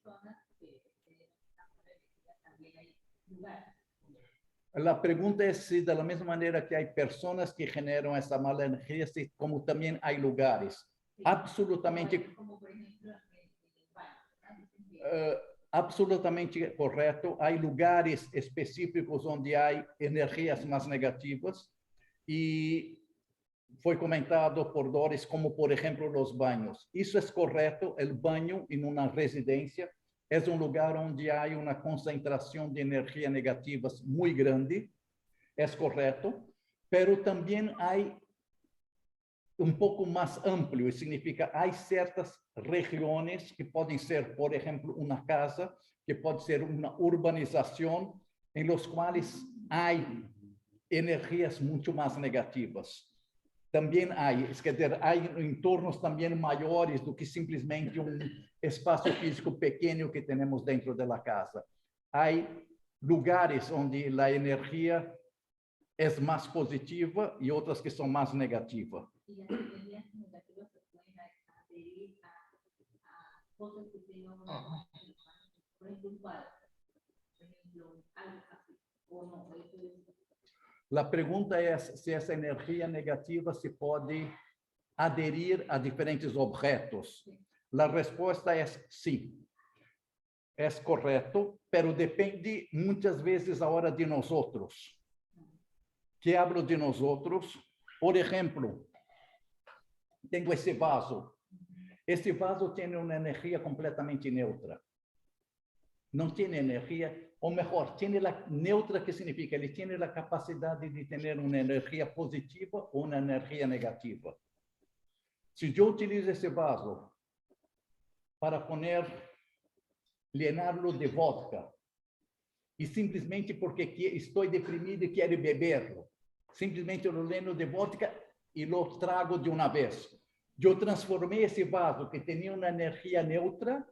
A pergunta é se, da mesma maneira que há pessoas que generam essa mala energia, como também há lugares. Absolutamente. absolutamente correto. Há lugares específicos onde há energias mais negativas e foi comentado por Doris como, por exemplo, os banhos. Isso é correto. O banho em uma residência é lugar onde há uma concentração de energia negativas muito grande. É correto. Pero também há pouco mais amplo, significa há certas regiões que podem ser, por exemplo, uma casa, que pode ser uma urbanização, em los quais há energias muito mais negativas. Também há, quer dizer, há entornos também maiores do que simplesmente espaço físico pequeno que temos dentro da casa. Há lugares onde a energia é mais positiva e outras que são mais negativas. Y las energías negativas se pueden adherir a cosas que tengan una, por ejemplo, un cuadro, por ejemplo, algo así, o no, eso es. A pergunta é se essa energia negativa se pode aderir a diferentes objetos. A resposta é sim. É correto, pero depende muitas vezes a hora de nós outros. Que hablo de nós outros, por exemplo, tenho esse vaso. Esse vaso tem uma energia completamente neutra. Não tem energia, ou melhor, tem a neutra, que significa ele tem a capacidade de ter uma energia positiva ou uma energia negativa. Se eu utilizo esse vaso para llenarlo de vodka, e simplesmente porque estou deprimido e quero beberlo, simplesmente eu lleno de vodka e lo trago de uma vez. Eu transformei esse vaso que tinha uma energia neutra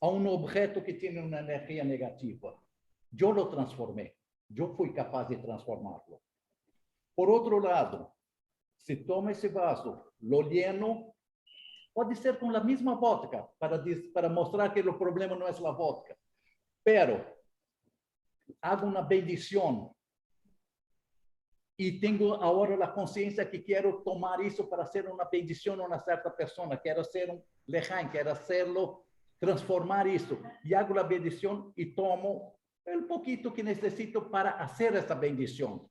a um objeto que tinha uma energia negativa. Eu lo transformei. Eu fui capaz de transformá-lo. Por outro lado, se toma esse vaso, lo lleno, pode ser com a mesma vodka, para mostrar que o problema não é a vodka. Pero, hago uma bendição e tenho agora a consciência que quero tomar isso para ser uma bendição a uma certa pessoa, quero ser leján, quero hacerlo, transformar isso. E hago a bendição e tomo pouquinho que necessito para fazer essa bendição.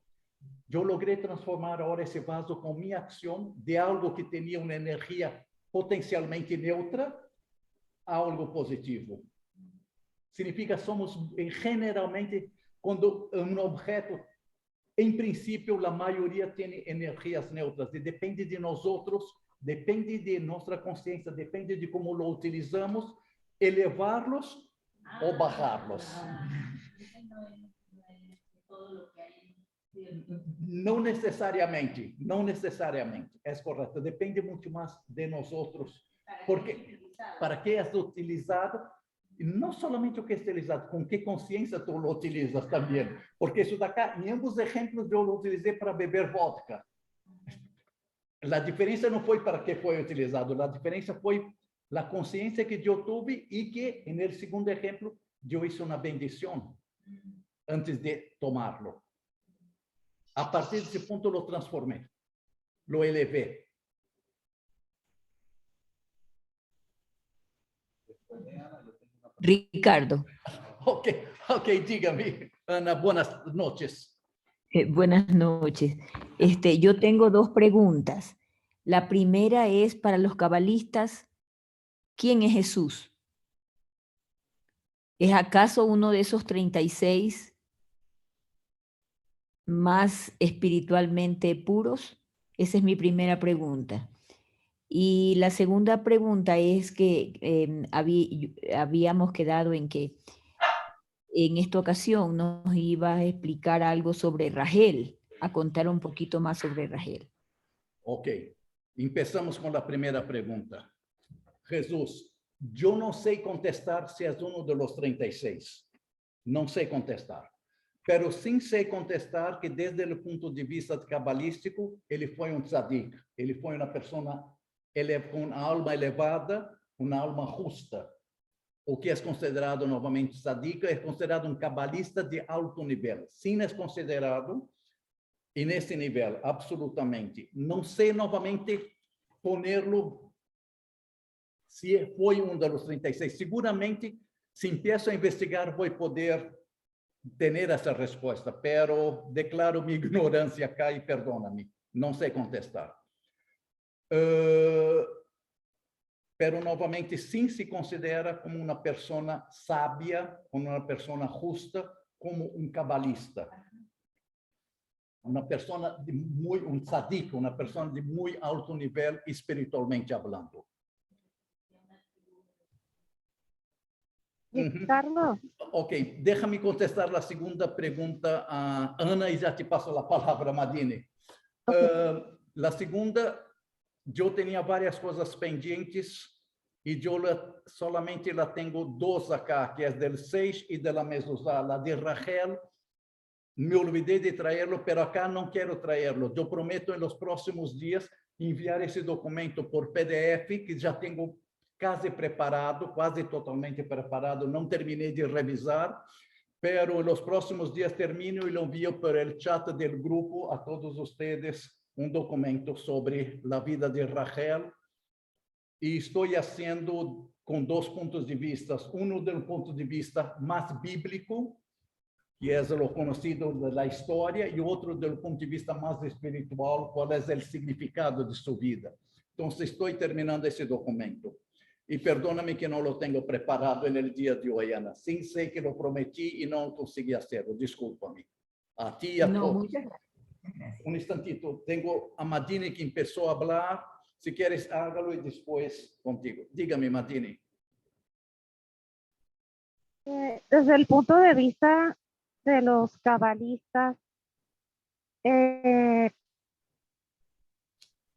Eu logrei transformar agora esse vaso com minha ação de algo que tinha uma energia potencialmente neutra a algo positivo. Significa somos generalmente, quando um objeto, em princípio, a maioria tem energias neutras e depende de nós outros, depende de nossa consciência, depende de como lo utilizamos, elevá-los ou barrá-los. Não necessariamente, não necessariamente, é correto. Depende muito mais de nós outros, porque para que é utilizado, não somente o que é utilizado, com que consciência tu lo utilizas também, porque isso daqui, em ambos exemplos eu lo utilizei para beber vodka. A diferença não foi para que foi utilizado, a diferença foi a consciência que eu tive e que, no segundo exemplo, eu hice uma bendição antes de tomá-lo. A partir desse ponto, lo transformei, lo elevei. Ricardo. Ok, dígame, Ana, buenas noches. Buenas noches. Yo tengo dos preguntas. La primera es para los cabalistas, ¿quién es Jesús? ¿Es acaso uno de esos 36 más espiritualmente puros? Esa es mi primera pregunta. Y la segunda pregunta es que habíamos quedado en que en esta ocasión nos iba a explicar algo sobre Rahel, a contar un poquito más sobre Rahel. Ok, empezamos com a primeira pergunta. Jesus, eu não sei contestar se és um dos 36. Não sei contestar. Pero sim sei contestar que desde o ponto de vista cabalístico, ele foi um tzadik. Ele foi uma pessoa com uma alma elevada, uma alma justa. O que é considerado novamente tzadik é considerado um cabalista de alto nível. Sim, é considerado, e nesse nível, absolutamente. Não sei novamente ponerlo se foi um dos 36. Seguramente, Si empiezo a investigar, voy a poder tener essa resposta, pero declaro minha ignorância acá e perdona-me, não sei contestar. Pero novamente, sim, se considera como uma pessoa sábia, como uma pessoa justa, como um cabalista. Uma pessoa de muito, um tzadik, uma pessoa de muito alto nível espiritualmente falando. Carlos, Ok, déjame contestar a segunda pergunta a Ana e já te passo a palavra, Madine. A segunda, eu tinha várias coisas pendentes e eu solamente la tenho duas acá, que é del 6 e de la mezuzá. La de Rachel, me olvidei de traerlo, pero acá não quero traerlo. Eu prometo, em los próximos dias, enviar esse documento por PDF, que já tenho quase preparado, quase totalmente preparado. Não terminei de revisar, pero nos próximos dias termino e lo envio por el chat del grupo a todos ustedes um documento sobre a vida de Rachel. E estou fazendo com dois pontos de vista. Um do ponto de vista mais bíblico, que é o conhecido da história, e outro do ponto de vista mais espiritual, qual é o significado de sua vida. Então, estou terminando esse documento. E perdona-me que não o tenho preparado no dia de hoje, Ana. Sim, sei que lo prometi e não consegui fazê-lo. Desculpa-me. A ti e a No, todos. muchas gracias. Un instantito, tengo a Madini que empezó a hablar. Si quieres, hágalo y después contigo. Dígame, Madini. desde el punto de vista de los cabalistas,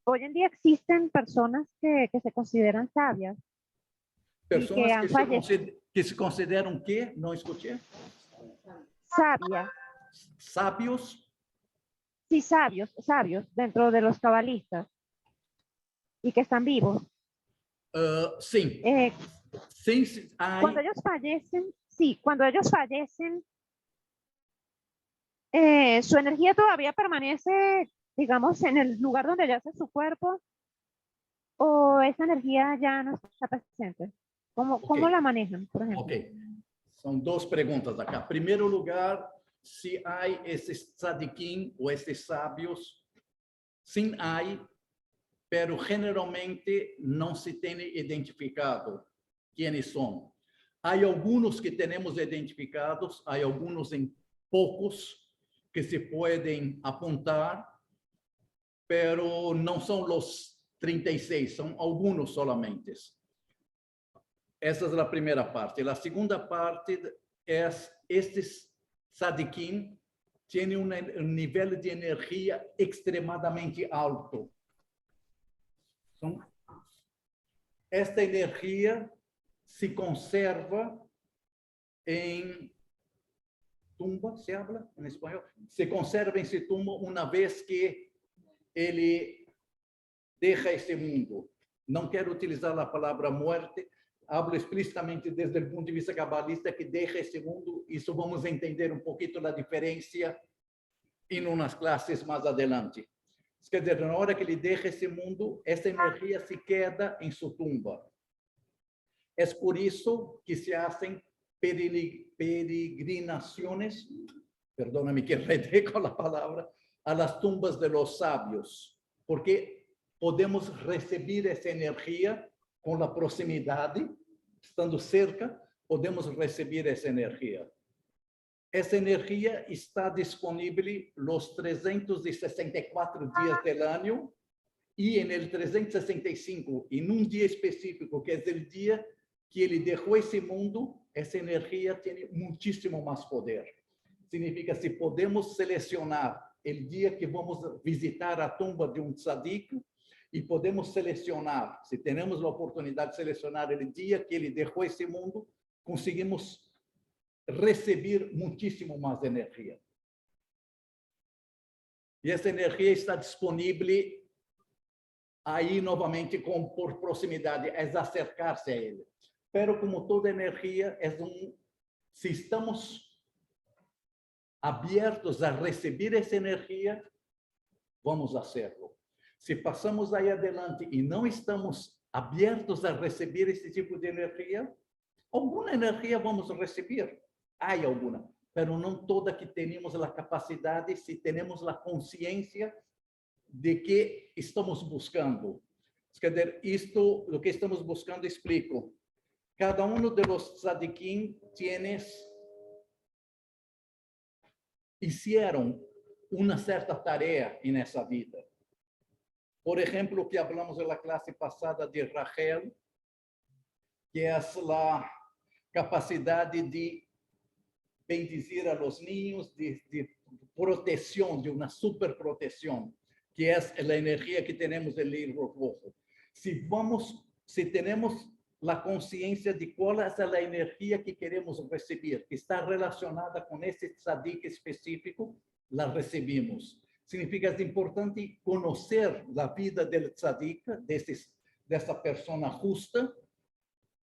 hoy en día existen personas que se consideran sabias. Personas han que se consideran ¿qué? No escuché. Sabias, Sabios. sí, sabios dentro de los cabalistas y que están vivos. Sí. Sí, sí, hay. Cuando ellos fallecen, sí, cuando ellos fallecen, su energía todavía permanece, digamos, en el lugar donde yace su cuerpo, o esa energía ya no está presente. ¿Cómo la manejan, por ejemplo? Ok. São duas perguntas acá. Em primeiro lugar, se há esses tzadikim ou esses sábios, sim há, pero generalmente não se tem identificado quem são. Há alguns que temos identificados, há alguns em poucos que se podem apontar, pero não são os 36, são alguns solamente. Essa é a primeira parte. A segunda parte é estes tzadikim têm um nível de energia extremadamente alto. Então, esta energia se conserva em tumba, se habla em espanhol? Se conserva em se tumba uma vez que ele deixa esse mundo. Não quero utilizar a palavra morte, hablo explicitamente desde o ponto de vista cabalista que deixa esse mundo. Isso vamos entender um pouquinho a diferença em umas classes mais adelante. Quer dizer, na hora que ele deixa esse mundo, essa energia se queda em sua tumba. É por isso que se fazem peregrinações, perdóname que enredé com a palavra, a las tumbas de los sábios, porque podemos receber essa energia com a proximidade, estando cerca, podemos receber essa energia. Essa energia está disponível os 364 dias do ano e no 365, em um dia específico, que é o dia que ele deixou esse mundo, essa energia tem muitíssimo mais poder. Significa, se podemos selecionar o dia que vamos visitar a tumba de um tzadik, e podemos selecionar, se temos a oportunidade de selecionar o dia que ele deixou esse mundo, conseguimos receber muitíssimo mais energia. E essa energia está disponível aí novamente por proximidade, é acercar-se a ele. Pero como toda energia, se estamos abertos a receber essa energia, vamos fazê-lo. Se passamos aí adelante e não estamos abertos a receber esse tipo de energia, Alguna energia vamos receber, há alguma, mas não toda que temos a capacidade, se temos a consciência de que estamos buscando. Quer dizer, isto, o que estamos buscando, explico. Cada de los tzadikim hicieron uma certa tarefa nessa vida. Por exemplo, que hablamos na classe passada de Rachel, que é a capacidade de bendizir a los niños, de proteção, de uma super proteção, que é a energia que temos no livro rojo. Se temos a consciência de qual é a energia que queremos receber, que está relacionada com esse tzadik específico, la recebemos. Significa que é importante conhecer a vida do tzadik, dessa pessoa justa,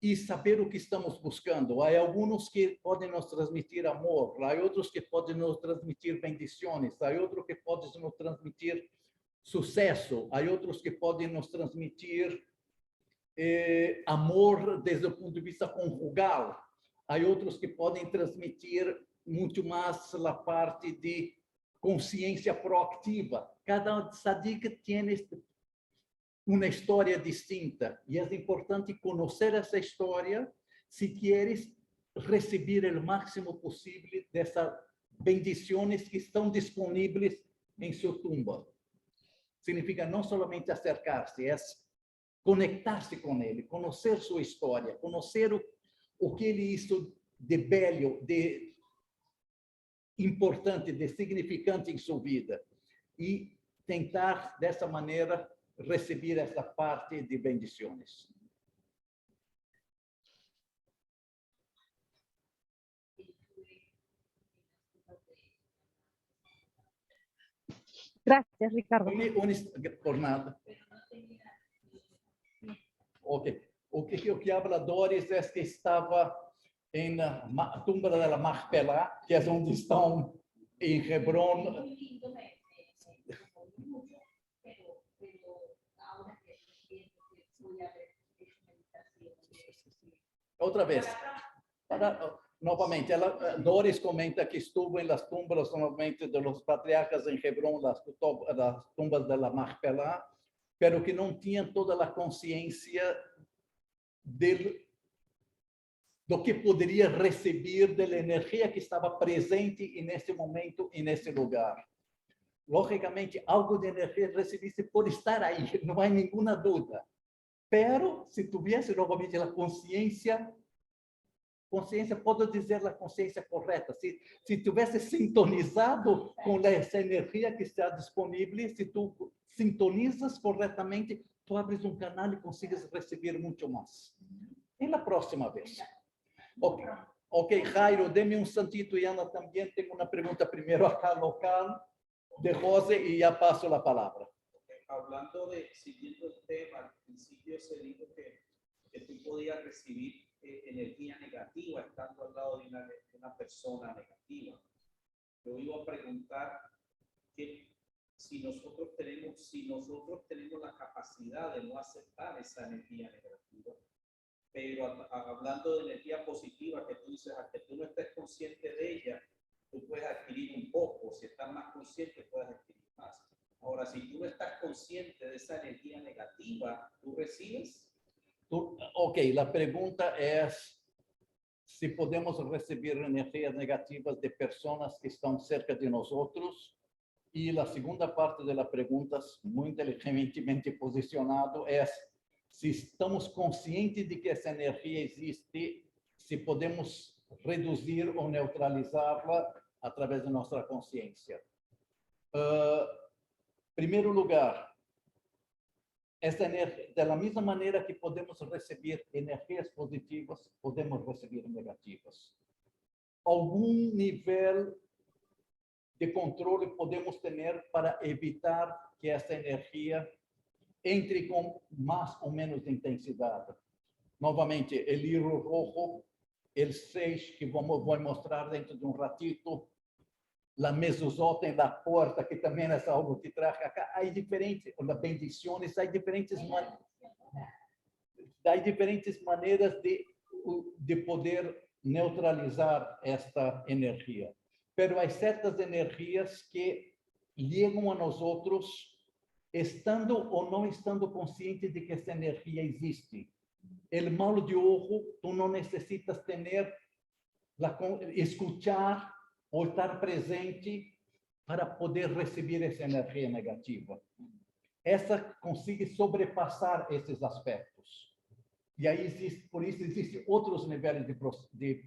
e saber o que estamos buscando. Há alguns que podem nos transmitir amor, há outros que podem nos transmitir bendições, há outros que podem nos transmitir sucesso, há outros que podem nos transmitir amor desde o ponto de vista conjugal, há outros que podem transmitir muito mais a parte de consciência proativa. Cada tzadik tem uma história distinta e é importante conhecer essa história se queres receber o máximo possível dessas bendições que estão disponíveis em sua tumba. Significa não somente acercar-se, é conectar-se com ele, conhecer sua história, conhecer o que ele hizo de belo, de importante, de significante em sua vida e tentar dessa maneira receber essa parte de bendições. Gracias, Ricardo. Por nada. Ok. O que habla Doris é que estava na tumba da Machpelah, que é onde estão em Hebron. Outra vez. Novamente, Doris comenta que estuvo nas tumbas novamente dos patriarcas em Hebron, las tumbas da Machpelah, pero que não tinham toda a consciência do que poderia receber da energia que estava presente nesse momento e nesse lugar. Logicamente, algo de energia recebisse por estar aí, não há nenhuma dúvida. Pero, se tivesse novamente a consciência, pode dizer a consciência correta, se tivesse sintonizado com essa energia que está disponível, se tu sintonizas corretamente, tu abres um canal e consegues receber muito mais. E na próxima vez. Ok, Jairo, dê-me um santito e Ana também. Tenho uma pergunta primeiro acá local, de José, e já passo a palavra. Hablando siguiendo el tema, al principio se dijo que tú podías recibir energía negativa estando al lado de una persona negativa. Yo iba a preguntar que si nosotros tenemos la capacidad de no aceptar esa energía negativa, pero hablando de energía positiva, que tú dices, hasta que tú no estés consciente de ella, tú puedes adquirir un poco, si estás más consciente puedes adquirir más. Ahora, si tú no estás consciente de esa energía negativa, ¿tú recibes? Ok, la pregunta es si podemos recibir energías negativas de personas que están cerca de nosotros. Y la segunda parte de la pregunta, muy inteligentemente posicionado, es si estamos conscientes de que esa energía existe, si podemos reducir o neutralizarla a través de nuestra conciencia. Primeiro lugar, essa energia, da mesma maneira que podemos receber energias positivas, podemos receber negativas. Algum nível de controle podemos ter para evitar que essa energia entre com mais ou menos intensidade. Novamente, o livro rojo, o 6, que vou mostrar dentro de um ratito, a mezuzota em la porta, que também é algo que traz acá. Há diferentes, as bendições, há diferentes maneiras de de poder neutralizar esta energia. Pero há certas energias que ligam a nós outros, estando ou não estando consciente de que essa energia existe. El mal de ojo, tu não necessitas ter, escuchar ou estar presente para poder receber essa energia negativa. Essa consegue sobrepassar esses aspectos. E aí existe, por isso existem outros níveis de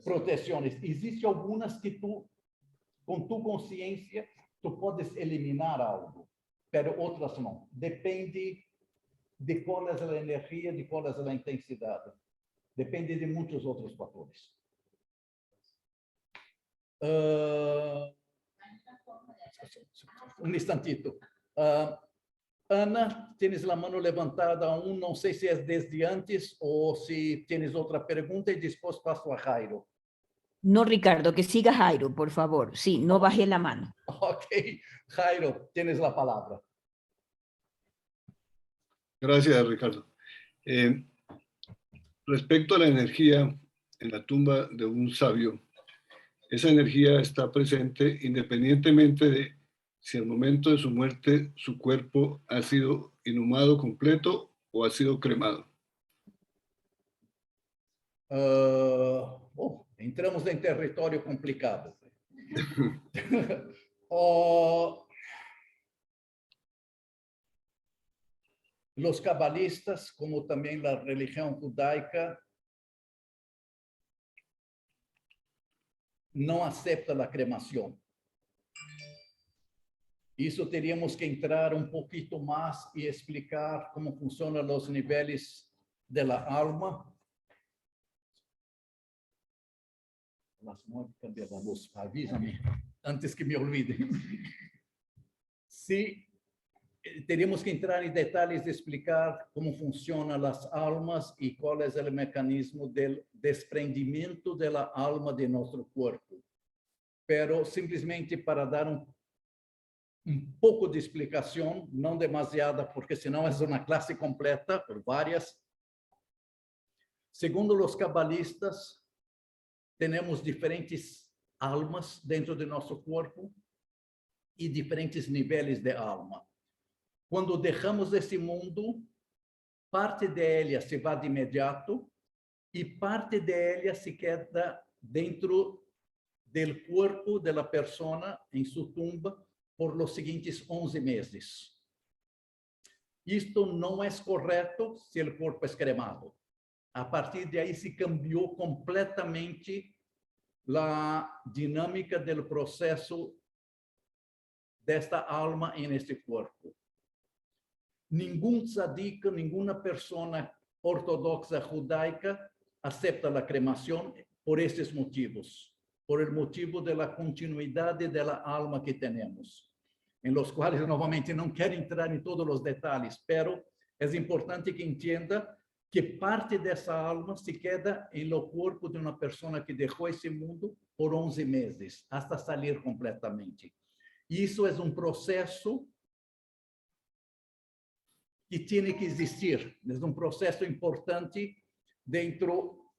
proteções. Existem algumas que tu, com tua consciência, tu podes eliminar algo, mas outras não. Depende de qual é a energia, de qual é a intensidade. Depende de muitos outros fatores. Um instantito. Ana, tienes a mão levantada aún, não sei se é desde antes ou se tienes outra pergunta e depois passo a Jairo. No, Ricardo, que siga Jairo, por favor. Sí, no baje la mano. Ok, Jairo, tienes la palabra. Gracias, Ricardo. Respecto a la energía en la tumba de un sabio, esa energía está presente independientemente de si al momento de su muerte su cuerpo ha sido inhumado completo o ha sido cremado. Entramos em território complicado. Los cabalistas, como também la religião judaica, não aceptam a cremação. Isso teríamos que entrar um pouquinho mais e explicar como funcionam os níveis da alma. Cambiar a luz, avisa-me antes que me olvidem. Se teríamos que entrar em detalhes de explicar como funcionam as almas e qual é o mecanismo do desprendimento da alma de nosso corpo. Pero simplesmente para dar um pouco de explicação, não demasiada, porque senão é uma classe completa, por várias. Segundo os cabalistas, temos diferentes almas dentro de nosso corpo e diferentes níveis de alma. Quando deixamos esse mundo, parte dela se vai de imediato e parte dela se queda dentro do corpo da pessoa em sua tumba por os seguintes 11 meses. Isto não é correto se o corpo é cremado. A partir de aí se cambiou completamente a dinâmica do processo desta alma em este corpo. Nenhum tzadik, nenhuma pessoa ortodoxa judaica aceita a cremação por esses motivos, por el motivo da continuidade da alma que temos, em los quais novamente não quero entrar em todos os detalhes, pero é importante que entenda que parte dessa alma se queda em lo corpo de uma pessoa que deixou esse mundo por 11 meses, hasta sair completamente. Isso é um processo que tem que existir, é um processo importante dentro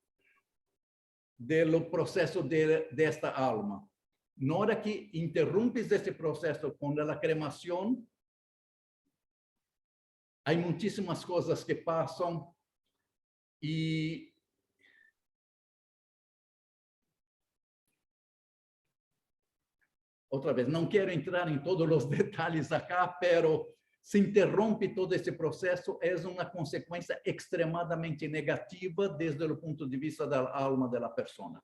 do processo desta alma. Na hora que interrompes esse processo com a cremação, há muitíssimas coisas que passam e outra vez, não quero entrar em todos os detalhes acá, pero se interrompe todo esse processo, é uma consequência extremadamente negativa desde o ponto de vista da alma da pessoa.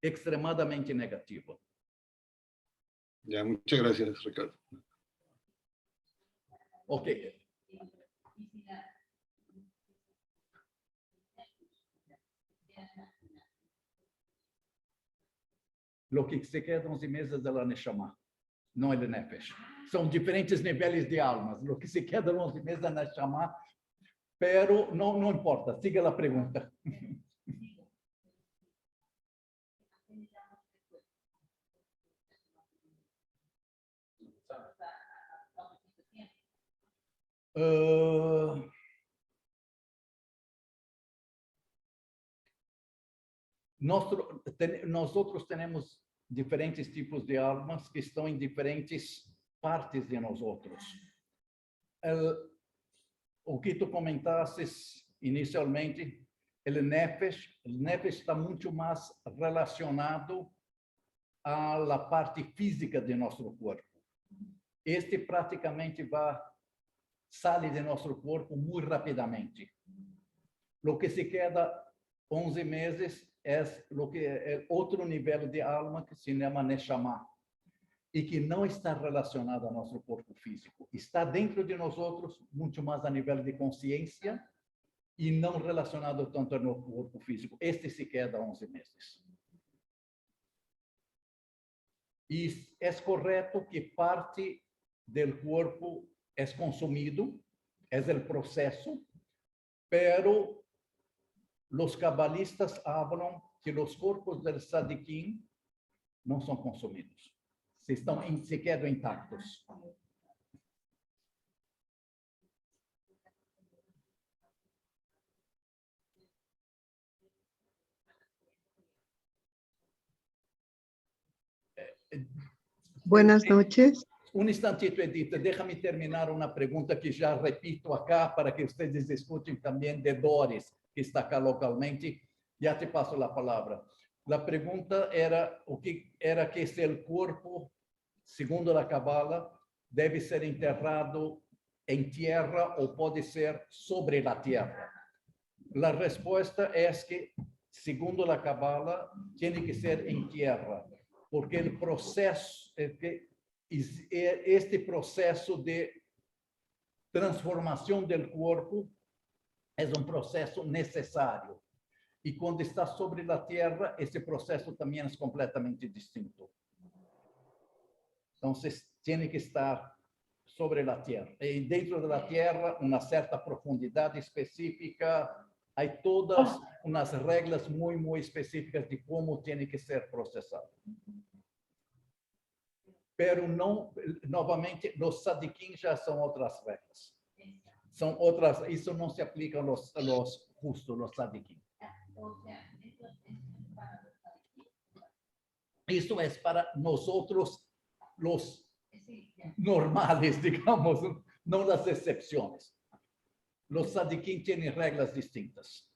Extremadamente negativa. Ya, muchas gracias, Ricardo. Ok. Lo que se queda 11 meses da Neshama, não é de Nefesh. São diferentes níveis de almas. Lo que se queda 11 meses da Neshama, pero não importa. Siga a pergunta. nosotros tenemos diferentes tipos de almas que están en diferentes partes de nosotros. O que tú comentaste inicialmente, el nefesh está mucho más relacionado a la parte física de nuestro cuerpo. Este prácticamente sale de nuestro cuerpo muy rápidamente. Lo que se queda 11 meses es el otro nivel de alma que se llama Neshama y que no está relacionado a nuestro cuerpo físico. Está dentro de nosotros mucho más a nivel de conciencia y no relacionado tanto al cuerpo físico. Este se queda 11 meses. Y es correcto que parte del cuerpo es consumido, es el proceso, pero los cabalistas hablan que los cuerpos del tzadikim no son consumidos, se quedan intactos. Buenas noches. Un instantito, Edith, déjame terminar una pregunta que ya repito acá para que ustedes escuchen también de Doris, que está acá localmente. Ya te paso la palabra. La pregunta era que si el cuerpo, segundo la Kabbalah, debe ser enterrado en tierra o puede ser sobre la tierra. La respuesta es que, segundo la Kabbalah, tiene que ser en tierra, porque el proceso, este proceso de transformación del cuerpo es un proceso necesario. Y cuando está sobre la tierra, ese proceso también es completamente distinto. Entonces, tiene que estar sobre la tierra. Y dentro de la tierra, una cierta profundidad específica. Hay todas unas reglas muy, muy específicas de cómo tiene que ser procesado. Pero no, nuevamente, los tzadikim ya son otras reglas. Son otras, eso no se aplica a los justos, los tzadikim. Eso es para nosotros, los normales, digamos, no las excepciones. Los tzadikim tienen reglas distintas.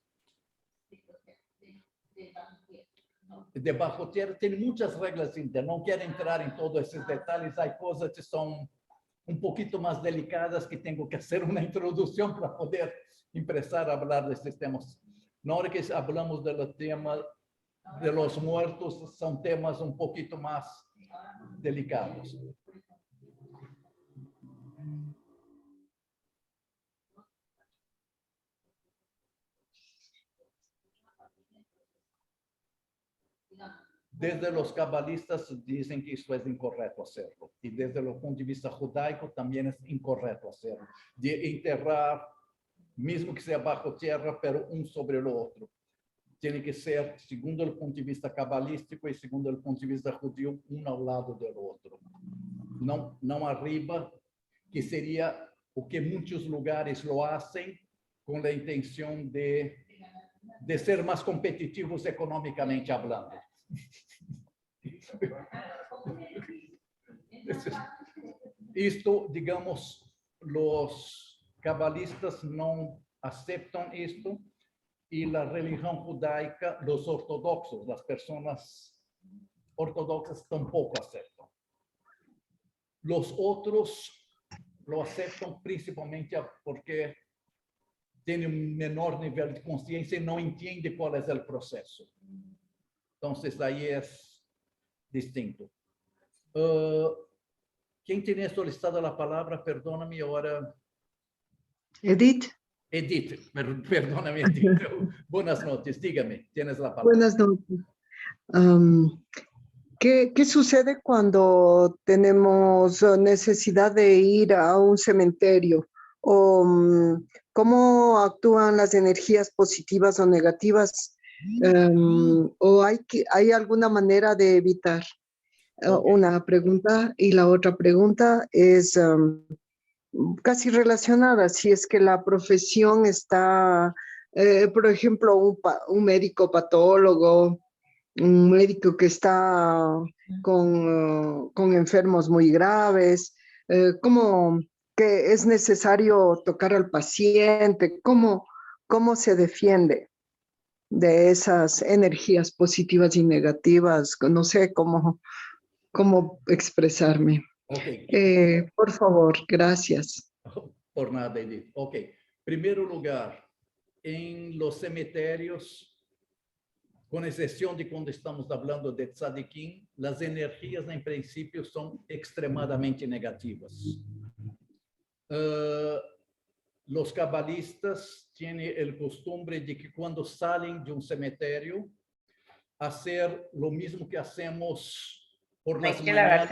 De bajo tierra tiene muchas reglas distintas. No quiero entrar en todos esos detalles. Hay cosas que son un poquito más delicadas que tengo que hacer una introducción para poder empezar a hablar de estos temas. Na hora que hablamos del tema de los muertos, son temas un poquito más delicados. Desde los cabalistas dicen que esto es incorrecto hacerlo. Y desde el punto de vista judaico también es incorrecto hacerlo. De enterrar, mismo que sea bajo tierra, pero un sobre el otro. Tiene que ser, segundo el punto de vista cabalístico y segundo el punto de vista judío, uno al lado del otro. No arriba, que sería o que muchos lugares lo hacen con la intención de ser más competitivos económicamente hablando. Esto, digamos, los cabalistas no aceptan esto y la religión judaica, los ortodoxos, las personas ortodoxas tampoco aceptan. Los otros lo aceptan principalmente porque tienen un menor nivel de conciencia y no entienden cuál es el proceso. Entonces, ahí es distinto. ¿Quién tiene solicitado la palabra? Perdóname, ahora. Edith. Edith, perdóname, Edith. Buenas noches, dígame, tienes la palabra. Buenas noches. ¿Qué sucede cuando tenemos necesidad de ir a un cementerio? ¿O cómo actúan las energías positivas o negativas? ¿O hay alguna manera de evitar? Una pregunta. Y la otra pregunta es casi relacionada. Si es que la profesión está, por ejemplo, un médico patólogo un médico que está con enfermos muy graves, ¿cómo que es necesario tocar al paciente? ¿Cómo se defiende de esas energías positivas y negativas? No sé cómo expresarme. Ok. Por favor, gracias. Por nada, Edith. Ok. Primeiro lugar, em los cemitérios, com exceção de quando estamos falando de tzadikim, as energias, em princípio, são extremadamente negativas. Los cabalistas têm o costume de que quando saem de um cemitério, hacer lo mismo que hacemos por las mañanas,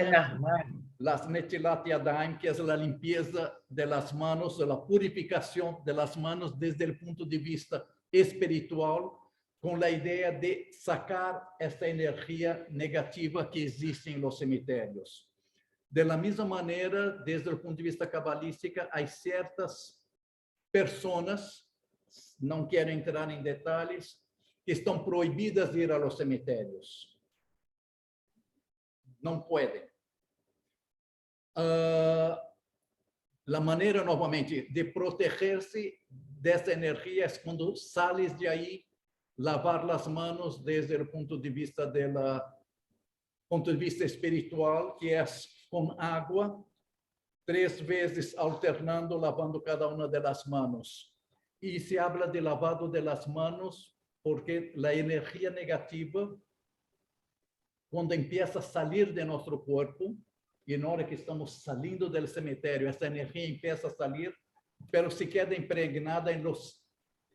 las Netilat Yadayim, que es la limpieza de las manos, la purificación de las manos desde el punto de vista espiritual, con la idea de sacar esta energía negativa que existe en los cemitérios. De la misma manera, desde el punto de vista cabalístico, hay ciertas personas, no quiero entrar en detalles, que estão proibidas de ir a los cemitérios. Não podem. A maneira, novamente, de proteger-se dessa energia é quando sales de aí, lavar as manos desde o ponto de vista espiritual, que é com água, 3 vezes alternando, lavando cada uma das manos. E se habla de lavado de las manos porque a energia negativa, quando empieza a sair de nosso corpo, e na hora que estamos saindo do cemitério, essa energia empieza a sair, pero se queda impregnada em los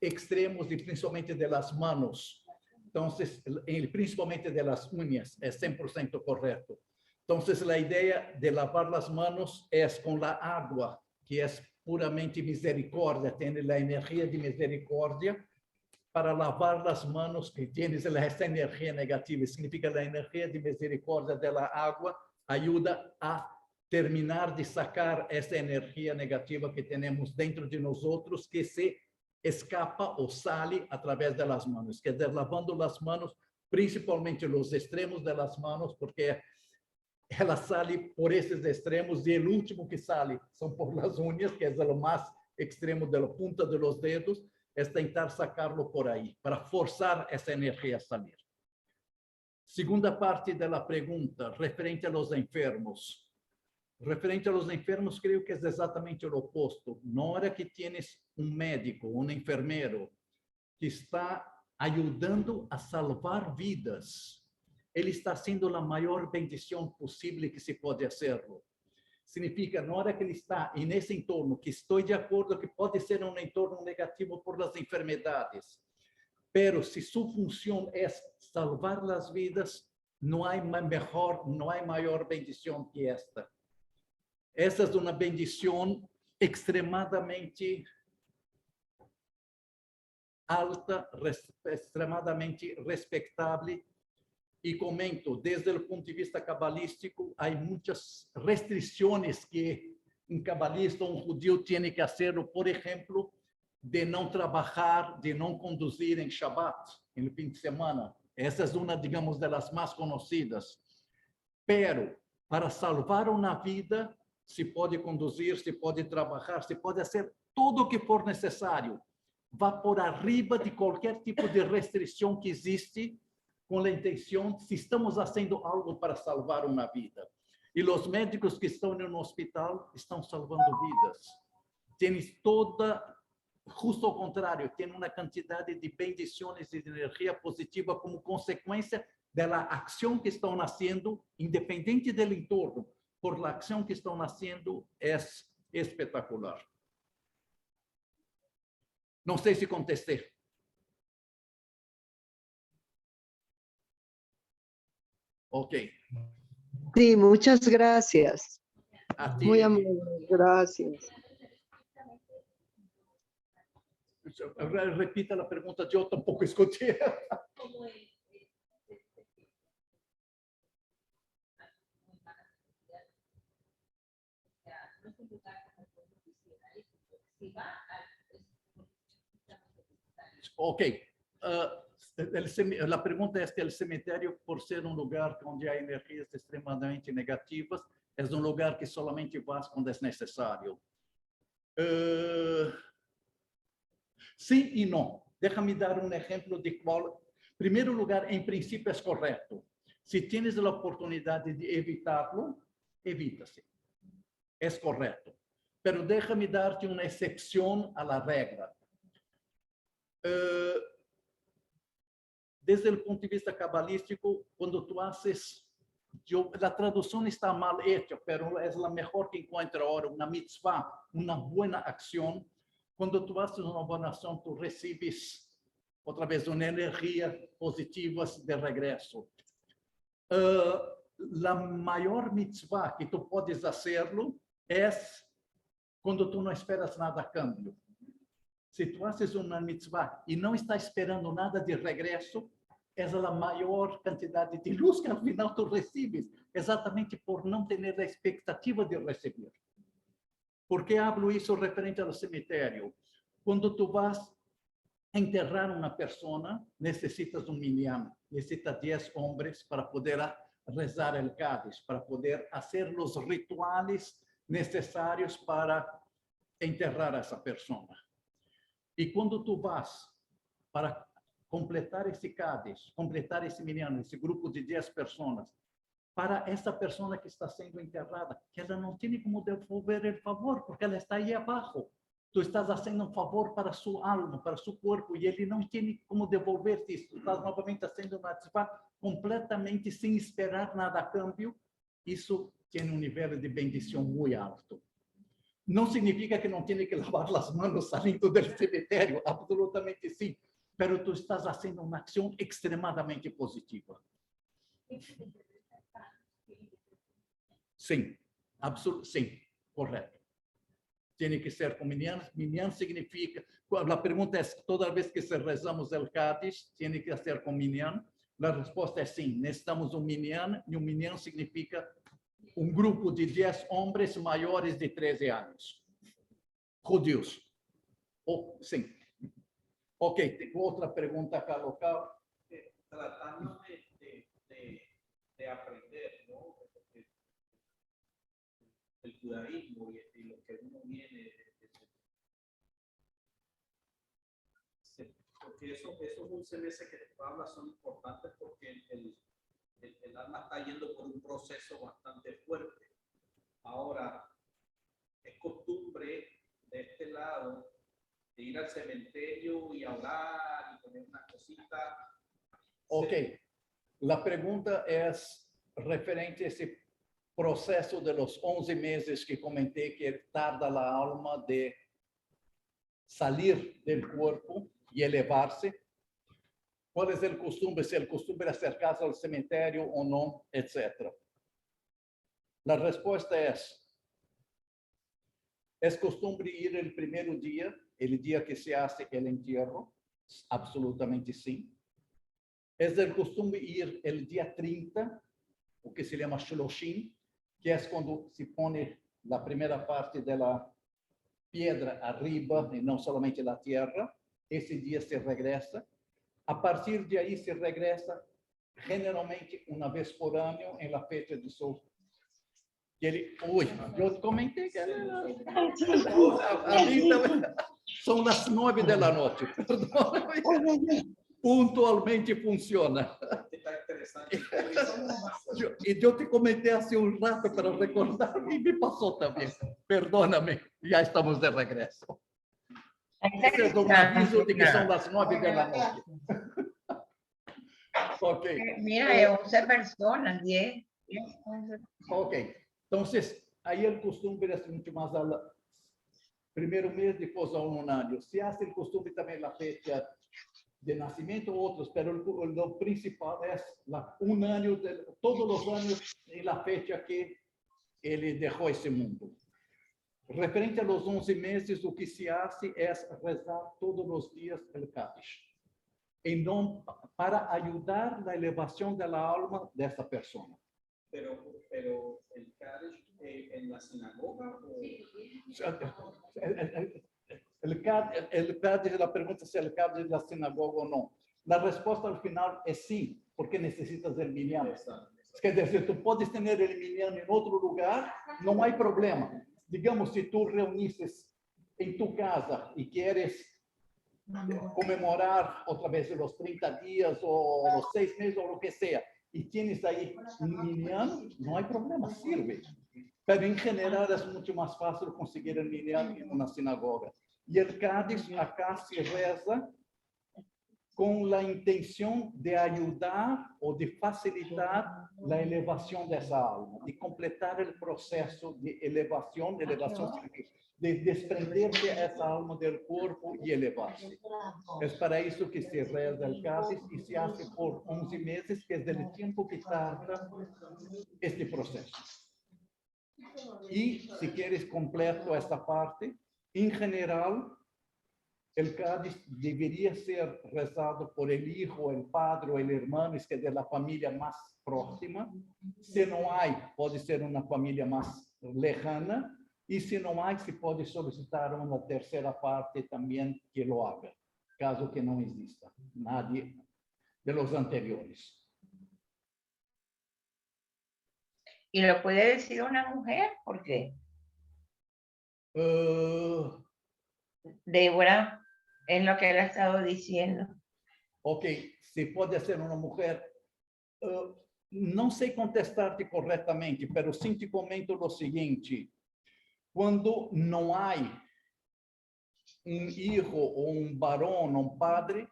extremos e principalmente de las manos. Então, principalmente de las uñas, é 100% correto. Então, a ideia de lavar as manos é com a água, que é puramente misericórdia, tem a energia de misericórdia, para lavar as manos que tienes essa energia negativa. Significa a energia de misericórdia da água ajuda a terminar de sacar essa energia negativa que temos dentro de nós outros, que se escapa ou sai através das manos. Quer dizer, lavando as manos, principalmente os extremos das manos, porque ela sai por esses extremos e o último que sai são por las unhas, que é o mais extremo da ponta dos dedos, é tentar sacarlo por aí, para forçar essa energia a sair. Segunda parte da pergunta, referente aos enfermos. Referente aos enfermos, creio que é exatamente o oposto. Na hora que tienes médico, enfermeiro, que está ajudando a salvar vidas, ele está sendo a maior bendição possível que se pode hacerlo. Significa, na hora que ele está nesse entorno, que estou de acordo que pode ser entorno negativo por as enfermidades, pero se sua função é salvar as vidas, não há maior bendição que esta. Essa é uma bendição extremadamente alta, extremadamente respeitável. E comento, desde o ponto de vista cabalístico, há muitas restrições que um cabalista ou judeu tem que fazer, por exemplo, de não trabalhar, de não conduzir em Shabbat, no fim de semana. Essa é uma, digamos, das mais conhecidas. Pero, para salvar uma vida, se pode conduzir, se pode trabalhar, se pode fazer tudo o que for necessário. Vá por arriba de qualquer tipo de restrição que existe, com a intenção, se estamos fazendo algo para salvar uma vida. E os médicos que estão no hospital estão salvando vidas. Tens justo ao contrário, tem uma quantidade de bendições e de energia positiva como consequência da ação que estão nascendo, independente do entorno, por a ação que estão nascendo, é espetacular. Não sei se contestei. Ok. Sí, muchas gracias. A ti. Muy amable, gracias. Repita a pergunta, eu tampouco escutei. Ok. La pregunta es que el cementerio, por ser un lugar donde hay energías extremadamente negativas, es un lugar que solamente vas cuando es necesario. Sí y no. Déjame dar un ejemplo de cuál. En primer lugar, en principio es correcto. Si tienes la oportunidad de evitarlo, evítase. Es correcto. Pero déjame darte una excepción a la regla. Desde el punto de vista cabalístico, cuando tú haces, la traducción está mal hecha, pero es la mejor que encuentro ahora, una mitzvah, una buena acción. Cuando tú haces una buena acción, tú recibes otra vez una energía positiva de regreso. La mayor mitzvah que tú puedes hacerlo es cuando tú no esperas nada a cambio. Si tú haces una mitzvah y no estás esperando nada de regreso, es la mayor cantidad de luz que al final tú recibes, exactamente por no tener la expectativa de recibir. ¿Por qué hablo eso referente al cementerio? Cuando tú vas a enterrar a una persona, necesitas un minyan, necesitas 10 hombres para poder rezar el cádiz, para poder hacer los rituales necesarios para enterrar a esa persona. Y cuando tú vas para completar esse cádiz, completar esse minyan, esse grupo de 10 pessoas, para essa persona que está sendo enterrada, que ela não tem como devolver o favor, porque ela está aí abaixo. Tu estás fazendo um favor para sua alma, para seu corpo, e ele não tem como devolver-te isso. Tu estás novamente fazendo uma ativa completamente sem esperar nada a câmbio. Isso tem um nível de bendição muito alto. Não significa que não tem que lavar as mãos saindo do cemitério, absolutamente sim. Pero tú estás haciendo una acción extremadamente positiva. Sí, sí, correcto. Tiene que ser con minyan. Minyan significa, la pregunta es, toda vez que se rezamos el cádiz, tiene que hacer con minyan. La respuesta es sí, necesitamos un minyan, y un minyan significa un grupo de 10 hombres mayores de 13 años. Judíos. Oh, sí. Ok, tengo otra pregunta acá local. Tratando de aprender, ¿no? El judaísmo y lo que uno viene porque esos 11 meses que tú hablas son importantes porque el alma está yendo por un proceso bastante fuerte. Ahora, es costumbre de este lado de ir al cementerio y orar y poner una cosita. Ok, la pregunta es referente a ese proceso de los 11 meses que comenté que tarda la alma de salir del cuerpo y elevarse. ¿Cuál es el costumbre? Si el costumbre es acercarse al cementerio o no, etcétera. La respuesta es costumbre ir el primer día, el día que se hace el entierro, absolutamente sí. Es de costumbre ir el día 30, o que se llama Shloshim, que es cuando se pone la primera parte de la piedra arriba y no solamente la tierra. Ese día se regresa. A partir de ahí se regresa generalmente una vez por año en la fecha de su... Uy, yo comenté que son las 9 de la noche. Puntualmente funciona. Está interesante. Yo te comenté hace un rato para recordar y me pasó también. Perdóname, ya estamos de regreso. Ese es un aviso de que son las 9 de la noche. Ok. Mira, 11 personas, 10. Ok. Entonces, ahí el costumbre es mucho más al primer mes, después a un año. Se hace el costumbre también la fecha de nacimiento otros, pero lo principal es un año, todos los años en la fecha que él dejó ese mundo. Referente a los 11 meses, lo que se hace es rezar todos los días el Kaddish, para ayudar la elevación de la alma de esa persona. Pero el Kaddish en la sinagoga o... El Cádiz, la pregunta si el Cádiz es la sinagoga o no. La respuesta al final es sí, porque necesitas el minyan. Quer dizer, tú puedes tener el minyan en otro lugar, no hay problema. Digamos, si tú reunices en tu casa y quieres conmemorar otra vez los 30 días o los 6 meses o lo que sea, y tienes ahí un minyan, no hay problema, sirve. Pero en general es mucho más fácil conseguir el minyan en una sinagoga. Y el Cádiz acá se reza con la intención de ayudar o de facilitar la elevación de esa alma, de completar el proceso de elevación de desprenderse a esa alma del cuerpo y elevarse. Es para eso que se reza el Cádiz y se hace por 11 meses, que es el tiempo que tarda este proceso. Y si quieres completo esta parte, en general, el Cádiz debería ser rezado por el hijo, el padre o el hermano, es que es de la familia más próxima. Si no hay, puede ser una familia más lejana. Y si no hay, se puede solicitar una tercera parte también que lo haga, caso que no exista nadie de los anteriores. ¿Y lo puede decir una mujer? ¿Por qué? Débora, es lo que él ha estado diciendo. Ok, se puede hacer una mujer. Não sei contestar-te corretamente, pero sim te comento o seguinte: quando não há um filho ou um varão, um padre,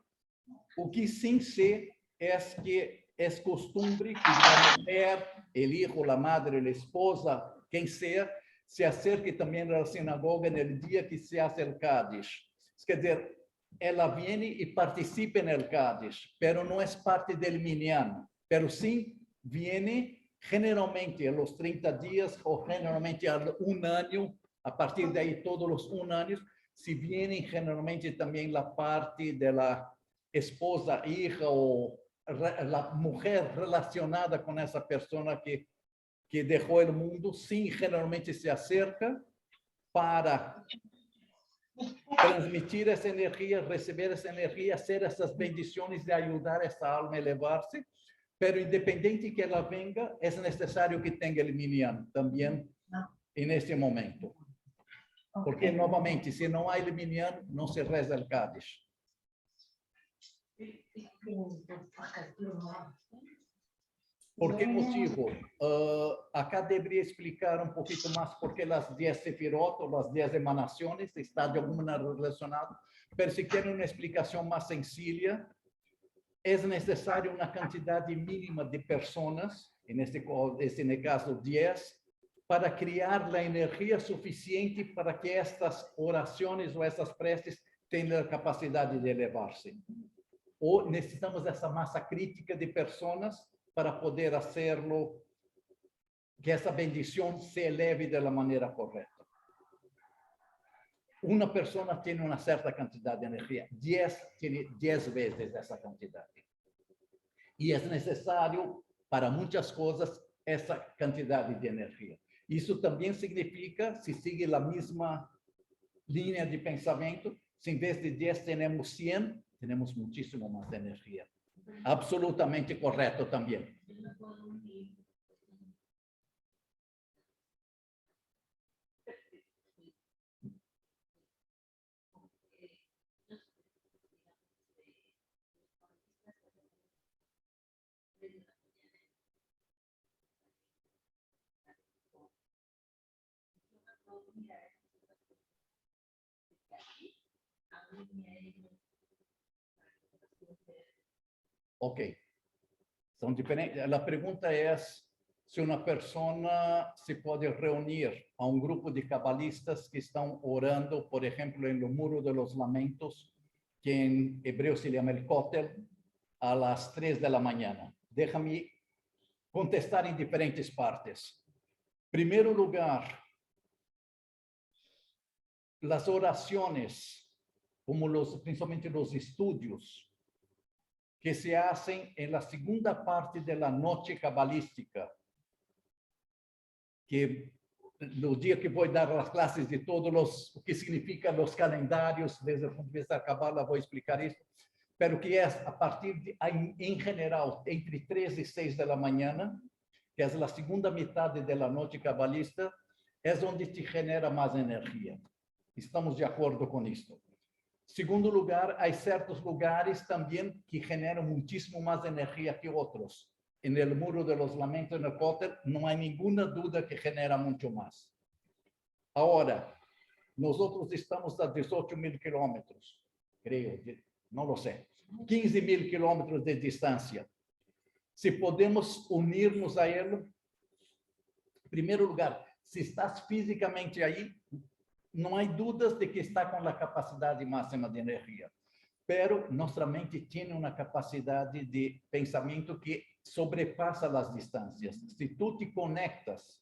o que sim sei é que é costume que a mulher, o filho, a madre, a esposa, quem seja, se acerque também à sinagoga no dia que se hace o Cádiz. Quer dizer, ela vem e participa no Cádiz, pero não é parte do minyan, pero sim viene generalmente a los 30 días o generalmente a un año, a partir de ahí todos los 1 año, si viene generalmente también la parte de la esposa, hija o la mujer relacionada con esa persona que dejó el mundo, sí, generalmente se acerca para transmitir esa energía, recibir esa energía, hacer esas bendiciones de ayudar a esa alma a elevarse. Pero independiente que ela venga, é necessário que tenha el minyan também neste momento. Porque, novamente, se não há el minyan, não se reza el Cádiz. ¿Por qué motivo? Acá debería explicar un poquito más por qué las 10 sefirot o las 10 emanaciones está de alguna manera relacionado. Pero si quieren una explicación más sencilla, es necesaria una cantidad mínima de personas, en este caso 10, para crear la energía suficiente para que estas oraciones o estas preces tengan la capacidad de elevarse. O necesitamos esa masa crítica de personas para poder hacerlo, que esa bendición se eleve de la manera correcta. Una persona tiene una cierta cantidad de energía, 10 tiene 10 veces esa cantidad. Y es necesario para muchas cosas esa cantidad de energía. Eso también significa, si sigue la misma línea de pensamiento, si en vez de 10 tenemos 100, tenemos muchísimo más energía. Absolutamente correcto también. Ok. Son diferentes. La pregunta es si una persona se puede reunir a un grupo de cabalistas que están orando, por ejemplo, en el Muro de los Lamentos, que en hebreo se llama el Kotel, a las 3 de la mañana. Déjame contestar en diferentes partes. Primeiro lugar, las oraciones, como principalmente los estudios, que se hacen en la segunda parte de la noche cabalística, que no dia que vou dar as classes de todos o que significa os calendários, desde o ponto de vista da Kabbalah, vou explicar isso. Pero que é a partir de, em geral, entre 3 e 6 da manhã, que é a segunda metade da noite cabalista, é onde te genera mais energia. Estamos de acordo com isso. Segundo lugar, há certos lugares também que generam muitíssimo mais energia que outros. No Muro de los Lamentos, no Kotel, não há nenhuma dúvida que genera muito mais. Agora, nós estamos a 18.000 quilômetros, creio, não lo sei, 15.000 quilômetros de distância. Se podemos unirmos a ele, em primeiro lugar, se estás fisicamente aí, não há dúvidas de que está com a capacidade máxima de energia. Pero nossa mente tem uma capacidade de pensamento que sobrepassa as distâncias. Se tu te conectas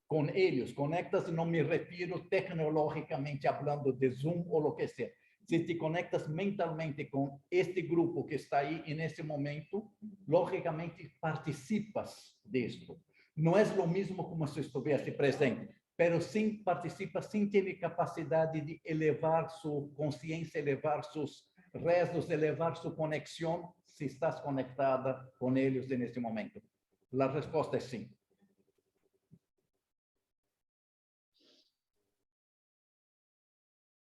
com eles, conectas, não me refiro tecnologicamente falando de Zoom ou o que seja. Se te conectas mentalmente com este grupo que está aí nesse momento, logicamente participas disto. Não é o mesmo como se estivesse presente, pero sim participa, sim tem capacidade de elevar sua consciência, elevar seus rezos, elevar sua conexão, se estás conectada com eles nesse momento. A resposta é sim.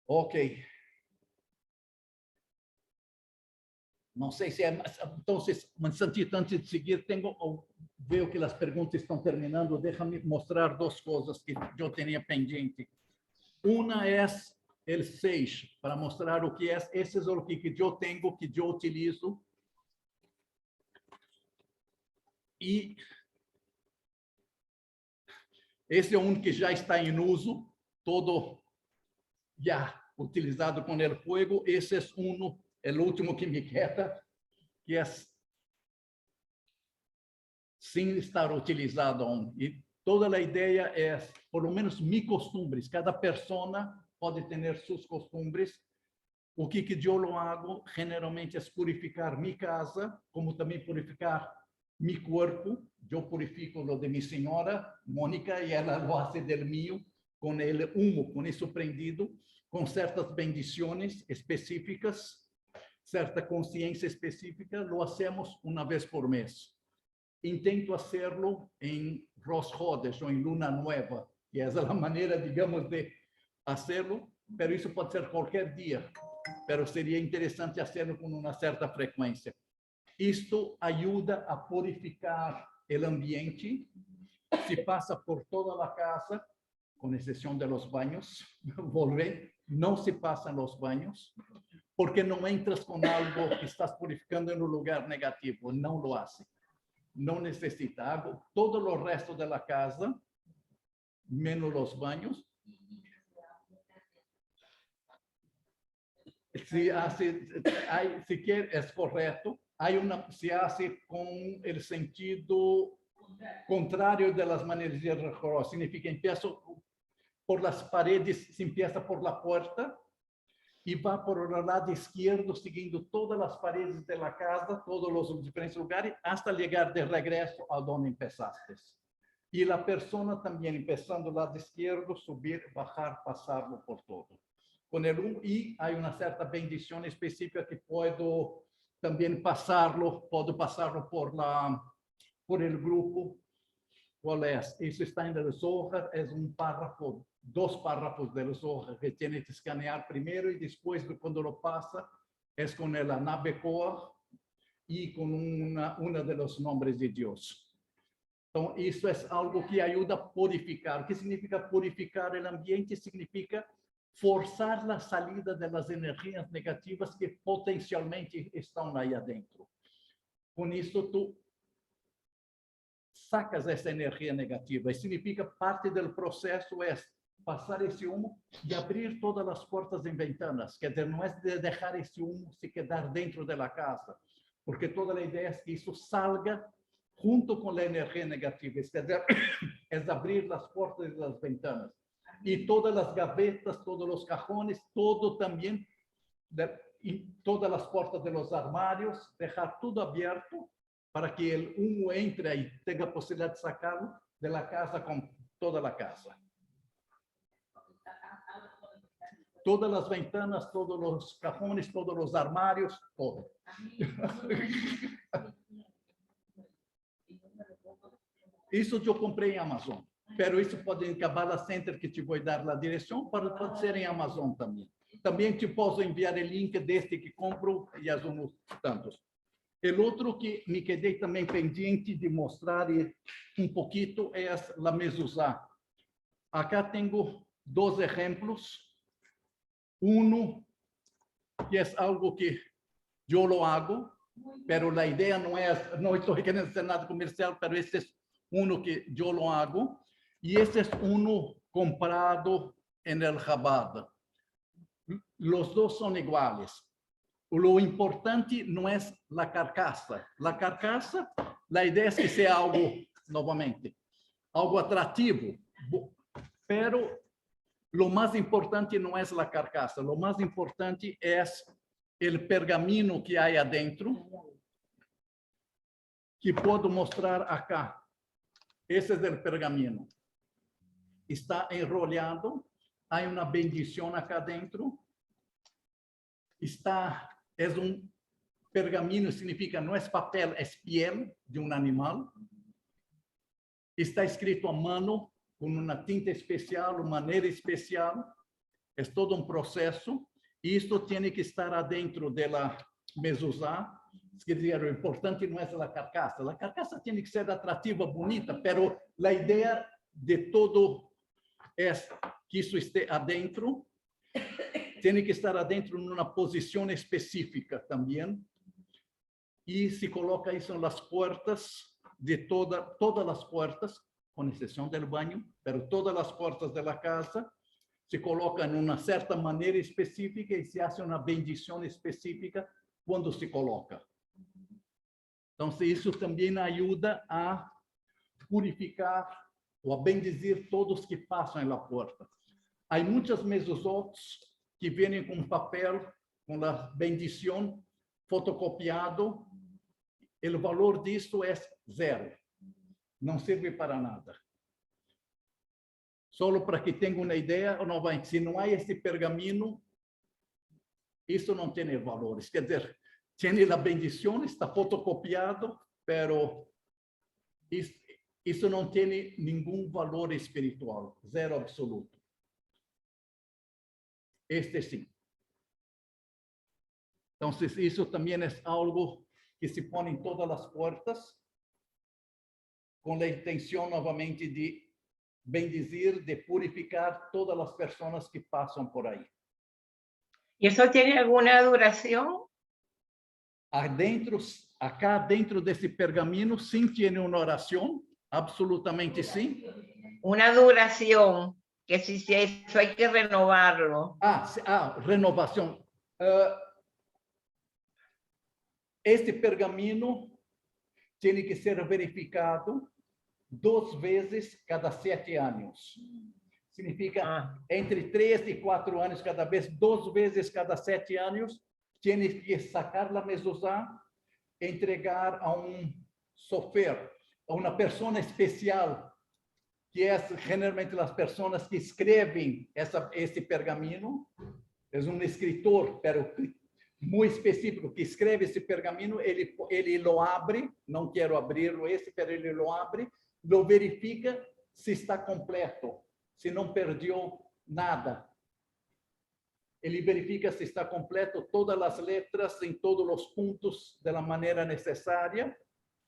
Ok. Não sei se é... Então, Santito, antes de seguir, ver que as perguntas estão terminando. Deixa-me mostrar duas coisas que eu tinha pendente. Uma é o 6, para mostrar o que é. Esse é o que eu tenho, que eu utilizo. E esse é um que já está em uso, todo já utilizado com o fogo. Esse é o último que me queda, que é sem estar utilizado aún. E toda a ideia é, por lo menos, mis costumbres. Cada pessoa pode ter suas costumbres. O que eu lo hago, generalmente, é purificar minha casa, como também purificar meu corpo. Eu purifico o de minha senhora, Mônica, e ela lo hace del mío, com o humo, com isso prendido, com certas bendições específicas, certa consciência específica, lo hacemos uma vez por mês. Intento hacerlo em Rosh Chodesh ou em Luna Nueva, que é a maneira, digamos, de hacerlo, pero isso pode ser qualquer dia, pero seria interessante hacerlo com uma certa frequência. Isto ajuda a purificar o ambiente, se passa por toda a casa, com exceção de los banhos, volver, não se passa nos banhos, porque não entras com algo que estás purificando em um lugar negativo, não lo hace. Não necessita água, todo o resto da casa, menos os banhos. Se quer, é correto, se hace com o sentido contrário das maneiras de recorrer. Significa, empiezo por las paredes, se empieza por la puerta, e vai por o lado esquerdo, seguindo todas as paredes da casa, todos os diferentes lugares, hasta chegar de regresso a onde empezaste. E a pessoa também, empezando do lado esquerdo, subir, bajar, passar por todo. E há uma certa bendição específica que posso também passá-lo por el grupo. Qual é? Isso está em el Zohar, é párrafo, 2 párrafos del Zohar que tiene que escanear primeiro e depois, quando lo passa, é com el Anabekoa e com uma de los nombres de Deus. Então, isso é algo que ajuda a purificar. O que significa purificar o ambiente? Significa forçar a saída das energias negativas que potencialmente estão aí adentro. Com isso, tu sacas essa energia negativa. E significa parte do processo é passar esse humo e abrir todas as portas e ventanas. Quer dizer, não é de deixar esse humo se quedar dentro da casa, porque toda a ideia é que isso salga junto com a energia negativa. Quer dizer, é abrir as portas e as ventanas. E todas as gavetas, todos os cajones, todo também, e todas as portas dos armários, deixar tudo aberto para que o humo entre e tenha a possibilidade de sacá-lo, de la casa con toda la casa. Todas las ventanas, todos los cajones, todos los armarios, todo. Isso eu comprei em Amazon. Pero isso pode em Kabbalah Center, que te vou dar a direção, pode ser em Amazon também. Também te posso enviar o link deste que compro e alguns tantos. O outro que me quedei também pendente de mostrar um pouquinho é a mezuzá. Acá tenho 2 exemplos. Que é algo que eu lo hago, pero la idea no es, no estoy queriendo hacer nada comercial, pero este es uno que yo lo hago, y este es uno comprado en el Chabad. Los dos son iguales. Lo importante no es la carcasa. La carcasa, la idea es que sea algo, nuevamente, algo atractivo, pero lo más importante no es la carcasa, lo más importante es el pergamino que hay adentro, que puedo mostrar acá. Ese es el pergamino. Está enrollado, hay una bendición acá adentro. Es un pergamino, significa no es papel, es piel de un animal. Está escrito a mano, com uma tinta especial, uma maneira especial. É todo um processo. E isso tem que estar adentro da mezuzá. Quer dizer, o importante não é a carcaça. A carcaça tem que ser atrativa, bonita, pero a ideia de todo é que isso esteja adentro. Tem que estar adentro numa posição específica também. E se coloca isso nas portas de todas as portas, com exceção do banho, pero todas as portas da casa se colocam em uma certa maneira específica e se faz uma bendição específica quando se coloca. Então, isso também ajuda a purificar ou a bendizir todos que passam na porta. Há muitas mezuzot que vêm com papel, com a bendição fotocopiado. O valor disso é 0. Não serve para nada. Só para que tenha uma ideia, se não há esse pergamino, isso não tem valores. Quer dizer, tem a bendição, está fotocopiado, pero isso não tem nenhum valor espiritual, 0 absoluto. Este sim. Então, isso também é algo que se põe em todas as portas, com a intenção, novamente, de bendizir, de purificar todas as pessoas que passam por aí. ¿Y eso tiene alguna duración? Acá dentro desse pergamino, sim, tem uma oração, absolutamente sim. Una duración, que si eso hay que renovarlo. Renovação. Este pergamino tem que ser verificado 2 vezes cada 7 anos. Significa entre 3 e 4 anos cada vez, 2 vezes cada 7 anos, tem que sacar a mezuzá, entregar a sofer, a uma pessoa especial, que é generalmente as pessoas que escrevem esse pergamino. É escritor, pero muito específico, que escreve esse pergamino, ele lo abre, não quero abri-lo pero ele lo abre, lo verifica se está completo, se não perdeu nada. Ele verifica se está completo, todas as letras em todos os pontos da maneira necessária,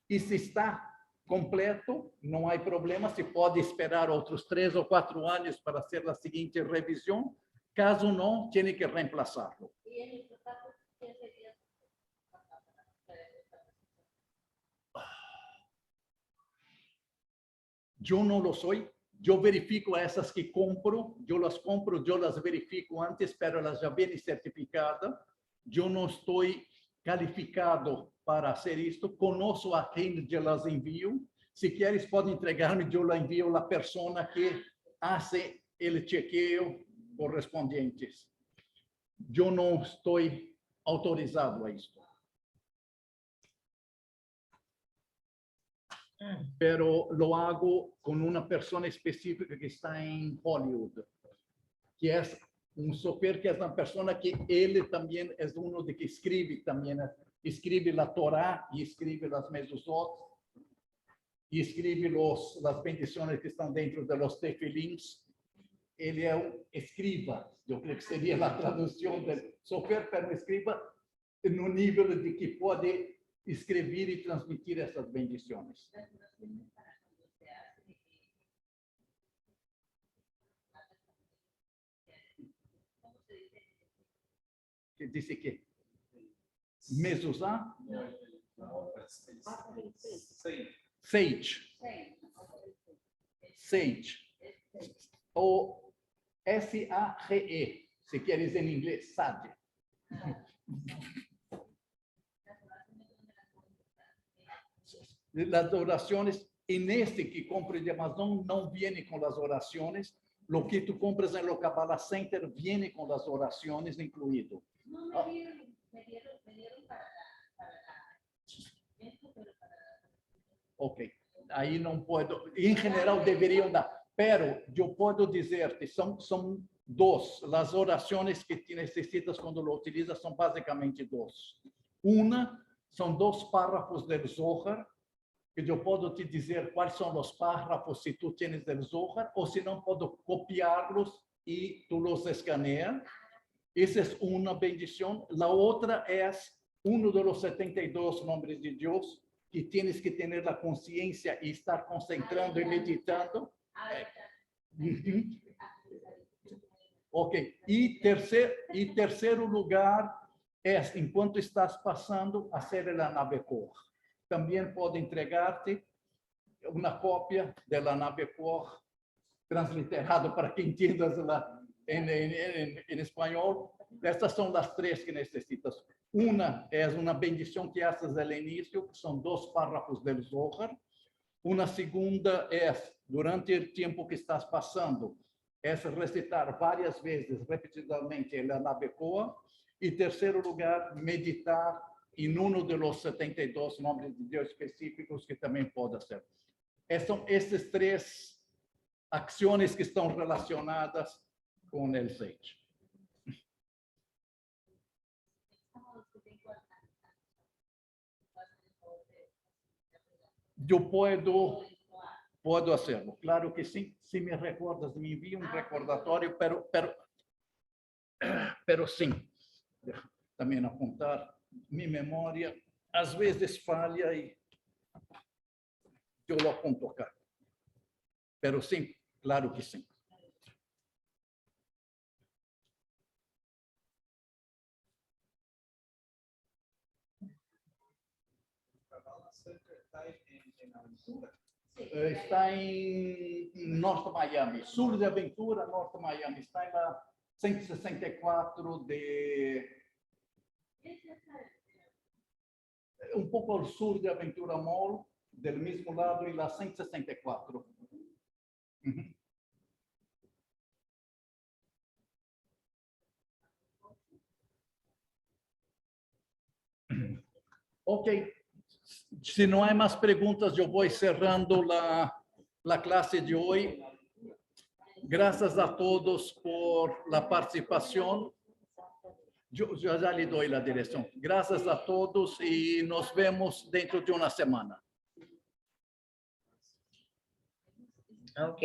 e se está completo, não há problema, se pode esperar outros 3 ou 4 anos para fazer a seguinte revisão. Caso não, tem que reemplazá-lo. Eu não lo sou. Eu verifico essas que compro, eu las verifico antes, pero elas já vêm certificadas. Eu não estou qualificado para fazer isto. Conosco a quem eu las envio. Se queres, pode entregar-me, eu la envio a pessoa que faz o chequeio correspondiente. Eu não estou autorizado a isto. pero lo hago con una persona específica que está en Hollywood, que es un software que es una persona que él también es uno de que escribe también, escribe la Torá y escribe las mezuzot y escribe las bendiciones que están dentro de los tefilins. Él es un escriba, yo creo que sería la traducción del software, pero escriba en un nivel de que puede escribir y transmitir esas bendiciones. Que dice que mezuzá, sage, o S-A-G-E, si quieres en inglés, sage. Las oraciones, en este que compre de Amazon, no viene con las oraciones. Lo que tú compras en lo Kabbalah Center viene con las oraciones incluido. No, me dieron para Ok, ahí no puedo, en general deberían dar, pero yo puedo decirte, son dos, las oraciones que necesitas cuando lo utilizas son básicamente dos. Una, son dos párrafos del Zohar, que yo puedo te dizer cuáles son los párrafos si tú tienes del Zohar, o si no, puedo copiarlos y tú los escaneas. Esa es una bendición. La otra es uno de los 72 nombres de Dios, que tienes que tener la conciencia y estar concentrando y meditando. Ok, y tercero lugar es, enquanto estás passando, hacer el Anabekor. Também pode entregar-te uma cópia da Anabekor transliterado para que entendas em espanhol. Estas são as três que necessitas. Uma é uma bendição que haces ao início, que são 2 párrafos del Zohar. Uma segunda é, durante o tempo que estás passando, é recitar várias vezes, repetidamente, el Anabekor. E terceiro lugar, meditar em um dos 72 nomes de Deus específicos que também pode ser. São essas 3 ações que estão relacionadas com o Sage. Eu puedo hacerlo, claro que sim. Se me recordas, me envia recordatório, pero sim. Também apontar. Minha memória às vezes falha e eu lo aponto acá. Pero sim, claro que sim. Está em Norte Miami, sul de Aventura, Norte Miami. Está na 164 de... Un poco al sur de Aventura Mall, del mismo lado, y la 164. Ok. Si no hay más preguntas, yo voy cerrando la clase de hoy. Gracias a todos por la participación. Yo ya le doy la dirección. Gracias a todos y nos vemos dentro de una semana. Ok.